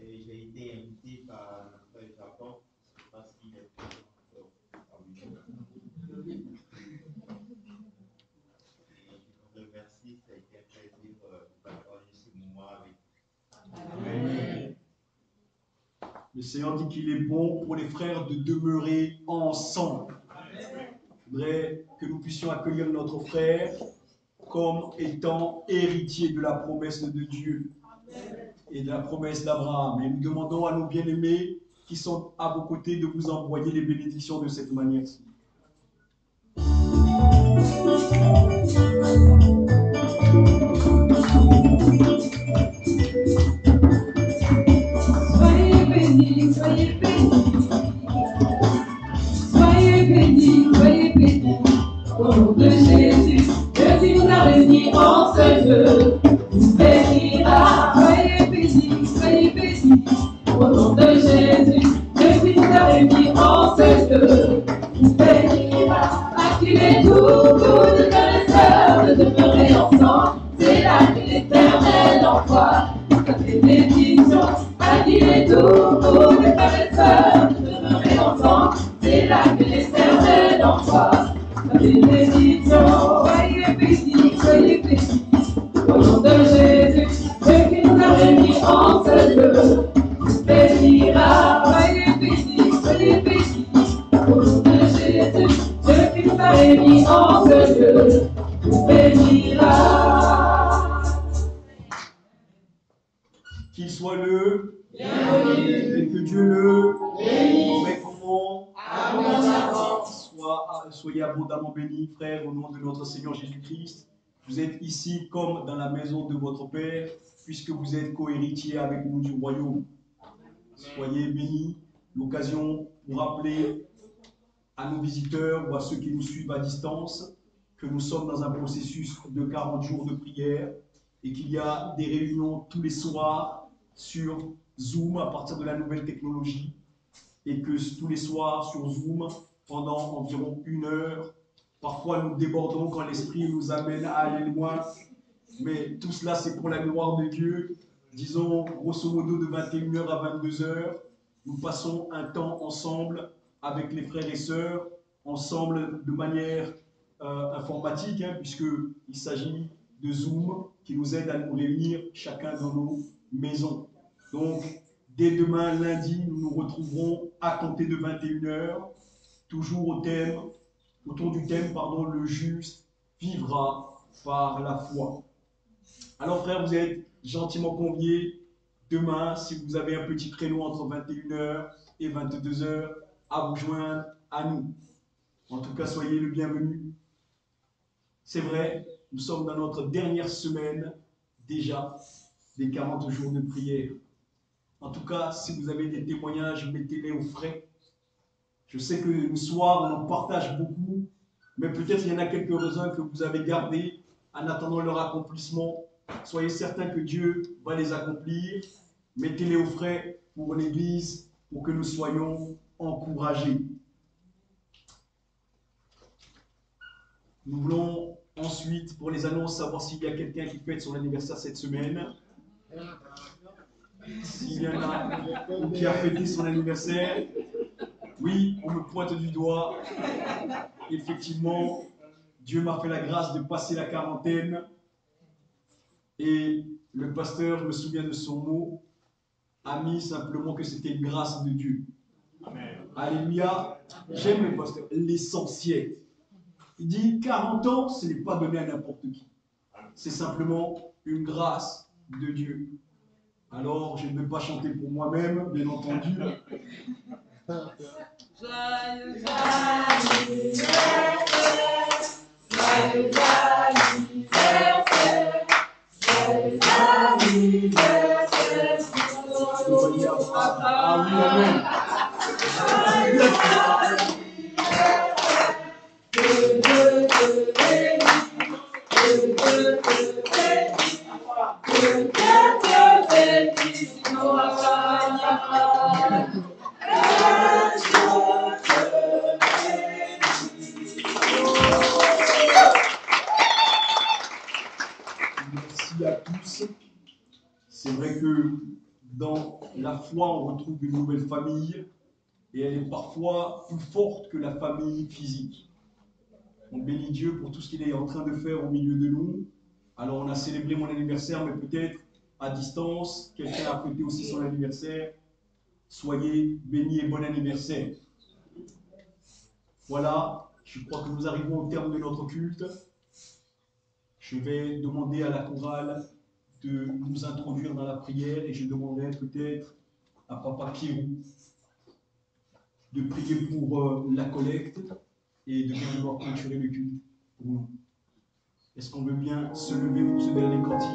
et j'ai été invité par le frère Jacob. Je ne sais pas s'il est présent parmi nous. Et je vous remercie, ça a été un plaisir de partager ce moment avec vous. Amen. Le Seigneur dit qu'il est bon pour les frères de demeurer ensemble. Je voudrais que nous puissions accueillir notre frère comme étant héritier de la promesse de Dieu et de la promesse d'Abraham. Et nous demandons à nos bien-aimés qui sont à vos côtés de vous envoyer les bénédictions de cette manière-ci. Soyez bénis, soyez bénis. Soyez bénis, soyez bénis. Au nom de Jésus, Dieu qui nous a réunis en ce lieu, nous bénira. Soyez bénis, soyez bénis. Au nom de Jésus, Dieu qui nous a réunis en ce lieu, nous bénira. À qui les doux, de frères et sœurs, de demeurer ensemble, c'est là que l'Éternel envoie sa bénédiction. À qui les doux, de frères et sœurs, de demeurer ensemble, c'est là que l'Éternel envoie sa bénédiction. Soyez bénis, soyez bénis. Au nom de Jésus, Dieu qui nous a réunis en ce lieu, nous bénira. Soyez bénis, soyez bénis. Au nom de Jésus, Dieu qui nous a réunis en ce lieu, nous bénira. Qu'il soit le bienvenu et que Dieu le bénisse. Soyez abondamment bénis, frères, au nom de notre Seigneur Jésus-Christ. Vous êtes ici comme dans la maison de votre Père, puisque vous êtes co-héritiers avec nous du royaume. Soyez bénis. L'occasion pour rappeler à nos visiteurs ou à ceux qui nous suivent à distance que nous sommes dans un processus de 40 jours de prière et qu'il y a des réunions tous les soirs sur Zoom à partir de la nouvelle technologie et que tous les soirs sur Zoom, pendant environ 1 heure, parfois nous débordons quand l'Esprit nous amène à aller loin, mais tout cela c'est pour la gloire de Dieu. Disons grosso modo de 21h à 22h, nous passons un temps ensemble avec les frères et sœurs, ensemble de manière informatique, puisqu'il s'agit de Zoom qui nous aide à nous réunir chacun dans nos maisons. Donc, dès demain, lundi, nous nous retrouverons à compter de 21h, toujours autour du thème, le juste vivra par la foi. Alors, frères, vous êtes gentiment conviés demain, si vous avez un petit créneau entre 21h et 22h, à vous joindre à nous. En tout cas, soyez le bienvenu. C'est vrai, nous sommes dans notre dernière semaine déjà des 40 jours de prière. En tout cas, si vous avez des témoignages, mettez-les au frais. Je sais que le soir, on en partage beaucoup, mais peut-être il y en a quelques-uns que vous avez gardés en attendant leur accomplissement Soyez certains que Dieu va les accomplir. Mettez-les au frais pour l'Église, pour que nous soyons encouragés. Nous voulons ensuite, pour les annonces, savoir s'il y a quelqu'un qui fête son anniversaire cette semaine. S'il y en a ou qui a fêté son anniversaire, oui, on me pointe du doigt. Effectivement, Dieu m'a fait la grâce de passer la quarantaine. Et le pasteur, je me souviens de son mot, a mis simplement que c'était une grâce de Dieu. Amen. Alléluia. J'aime le pasteur, l'essentiel. Il dit 40 ans, ce n'est pas donné à n'importe qui. C'est simplement une grâce de Dieu. Alors, je ne vais pas chanter pour moi-même, bien entendu. Joyeux anniversaire, joyeux anniversaire, joyeux anniversaire, ah oui, amen. Merci à tous. C'est vrai que dans la foi, on retrouve une nouvelle famille et elle est parfois plus forte que la famille physique. On bénit Dieu pour tout ce qu'il est en train de faire au milieu de nous. Alors on a célébré mon anniversaire, mais peut-être à distance, quelqu'un a fêté aussi son anniversaire. Soyez bénis et bon anniversaire. Voilà, je crois que nous arrivons au terme de notre culte. Je vais demander à la chorale de nous introduire dans la prière et je demanderai peut-être à Papa Kirou de prier pour la collecte et de bien vouloir clôturer le culte pour nous. Est-ce qu'on veut bien se lever pour ce dernier cantique?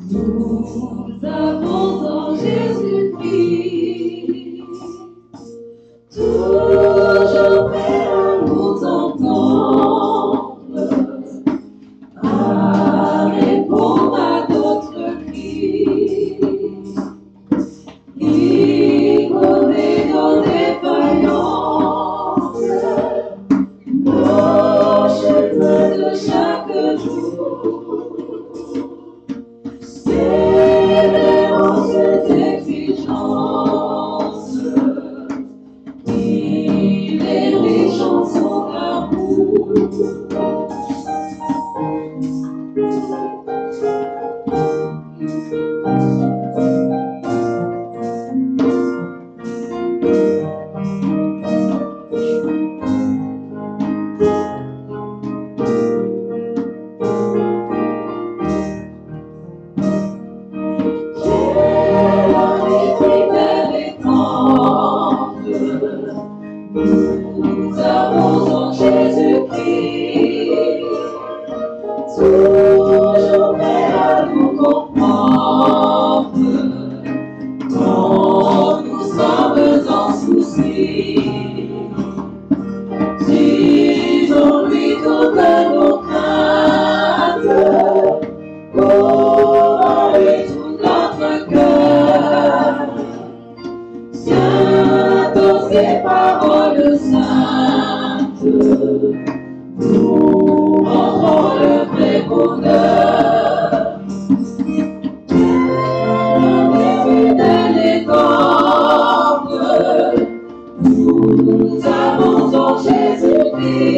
Nous avons en Jésus-Christ toujours prêt à nous entendre, à répondre à d'autres cris. Il connaît nos défaillances, nos chemins de chaque jour. Sévérant ses exigences, il est riche en son amour. Nous avons en Jésus-Christ toujours prêt à nous comprendre quand nous sommes en souci. Disons-lui toutes nos craintes, ouvrons-lui tout notre cœur. Dans ses paroles saintes, nous rendrons le vrai bonheur. Fidèle et tendre, nous avons en Jésus-Christ.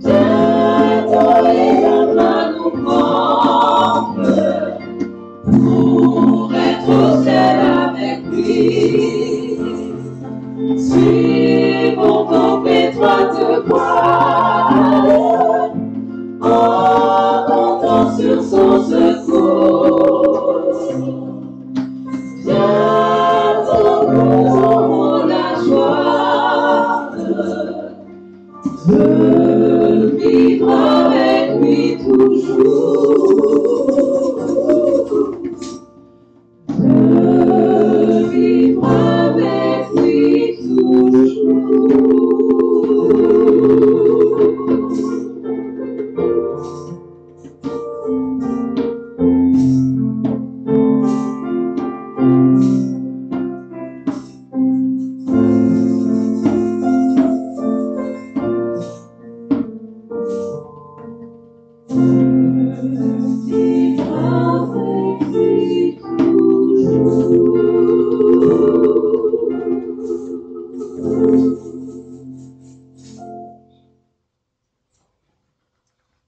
Bientôt il viendra nous prendre pour être au ciel avec lui. Suivons ton étroite voie, en comptant sur son secours. Bientôt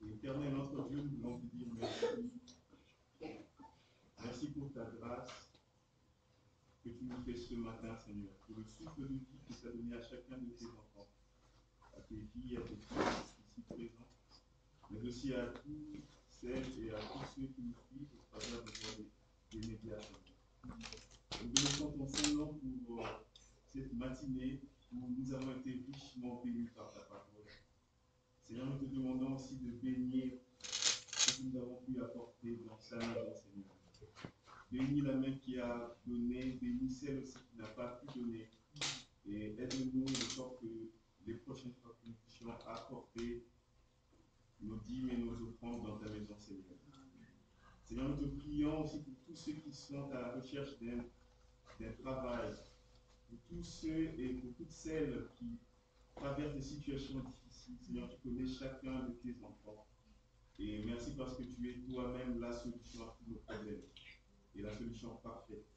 Éternel notre Dieu, nous voulons te dire merci. Merci pour ta grâce que tu nous fais ce matin, Seigneur, pour le souffle de vie que tu as donné à chacun de tes enfants, à tes filles, à tes fils ici présents, mais aussi à tous celles et à tous ceux qui nous suivent au travers de voix des médias. Nous bénissons ton Saint-Nom pour cette matinée où nous avons été richement bénis par ta parole. Seigneur, nous te demandons aussi de bénir ce que nous avons pu apporter dans sa maison, Seigneur. Bénis la main qui a donné, bénis celle aussi qui n'a pas pu donner. Et aide-nous de sorte que les prochaines fois que nous puissions apporter nos dîmes et nos offrandes dans ta maison, Seigneur. Seigneur, nous te prions aussi pour tous ceux qui sont à la recherche d'un travail, pour tous ceux et pour toutes celles qui traversent des situations difficiles. Seigneur, tu connais chacun de tes enfants. Et merci parce que tu es toi-même la solution à tous nos problèmes et la solution parfaite.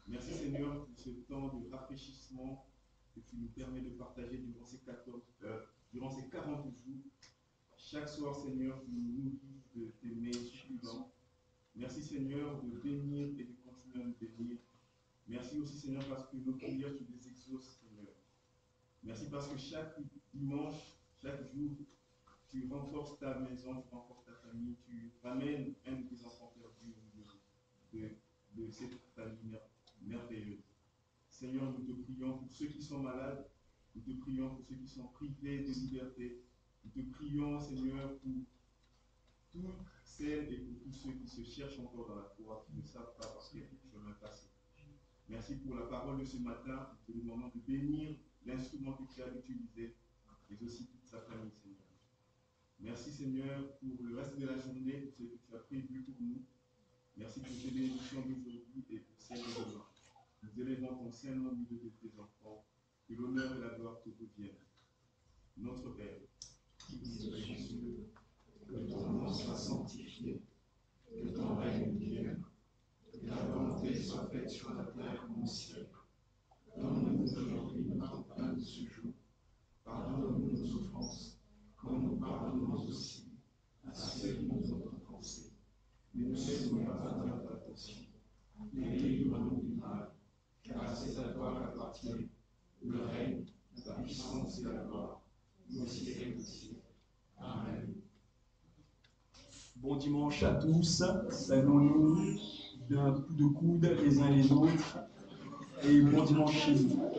Merci Seigneur pour ce temps de rafraîchissement que tu nous permets de partager durant ces 40 jours. Chaque soir, Seigneur, tu nous nourris de tes mains succulentes. Merci Seigneur de bénir et de continuer à nous bénir. Merci aussi Seigneur parce que nos prières, tu les exauces, Seigneur. Merci parce que chaque dimanche, chaque jour, tu renforces ta maison, tu renforces ta famille, tu ramènes un de tes enfants perdus de cette famille merveilleuse. Seigneur, nous te prions pour ceux qui sont malades, nous te prions pour ceux qui sont privés de liberté, nous te prions, Seigneur, pour toutes celles et pour tous ceux qui se cherchent encore dans la foi, qui ne savent pas parce qu'il y a quelque chemin passé. Merci pour la parole de ce matin, nous te demandons de bénir l'instrument que tu as utilisé, mais aussi toute sa famille, Seigneur. Merci Seigneur pour le reste de la journée, pour ce que tu as prévu pour nous. Merci pour tes bénédictions d'aujourd'hui et pour celles de demain. Nous élevons ton Saint-Nom au milieu de tes enfants, que l'honneur et la gloire te reviennent. Notre Père, qui vis aux cieux, que ton nom soit sanctifié, que ton règne vienne, que ta volonté soit faite sur la terre comme au ciel. Donne-nous aujourd'hui notre pain de ce jour. Pardonne-nous nos offenses, comme nous pardonnons aussi à ceux qui nous ont offensés. Ne nous soumets pas dans la tentation, mais délivre-nous du mal, car c'est à toi qu'appartient le règne, la puissance et la gloire, au siècle des siècles. Amen. Bon dimanche à tous. Saluons-nous d'un coup de coude les uns les autres. Et bon dimanche chez vous.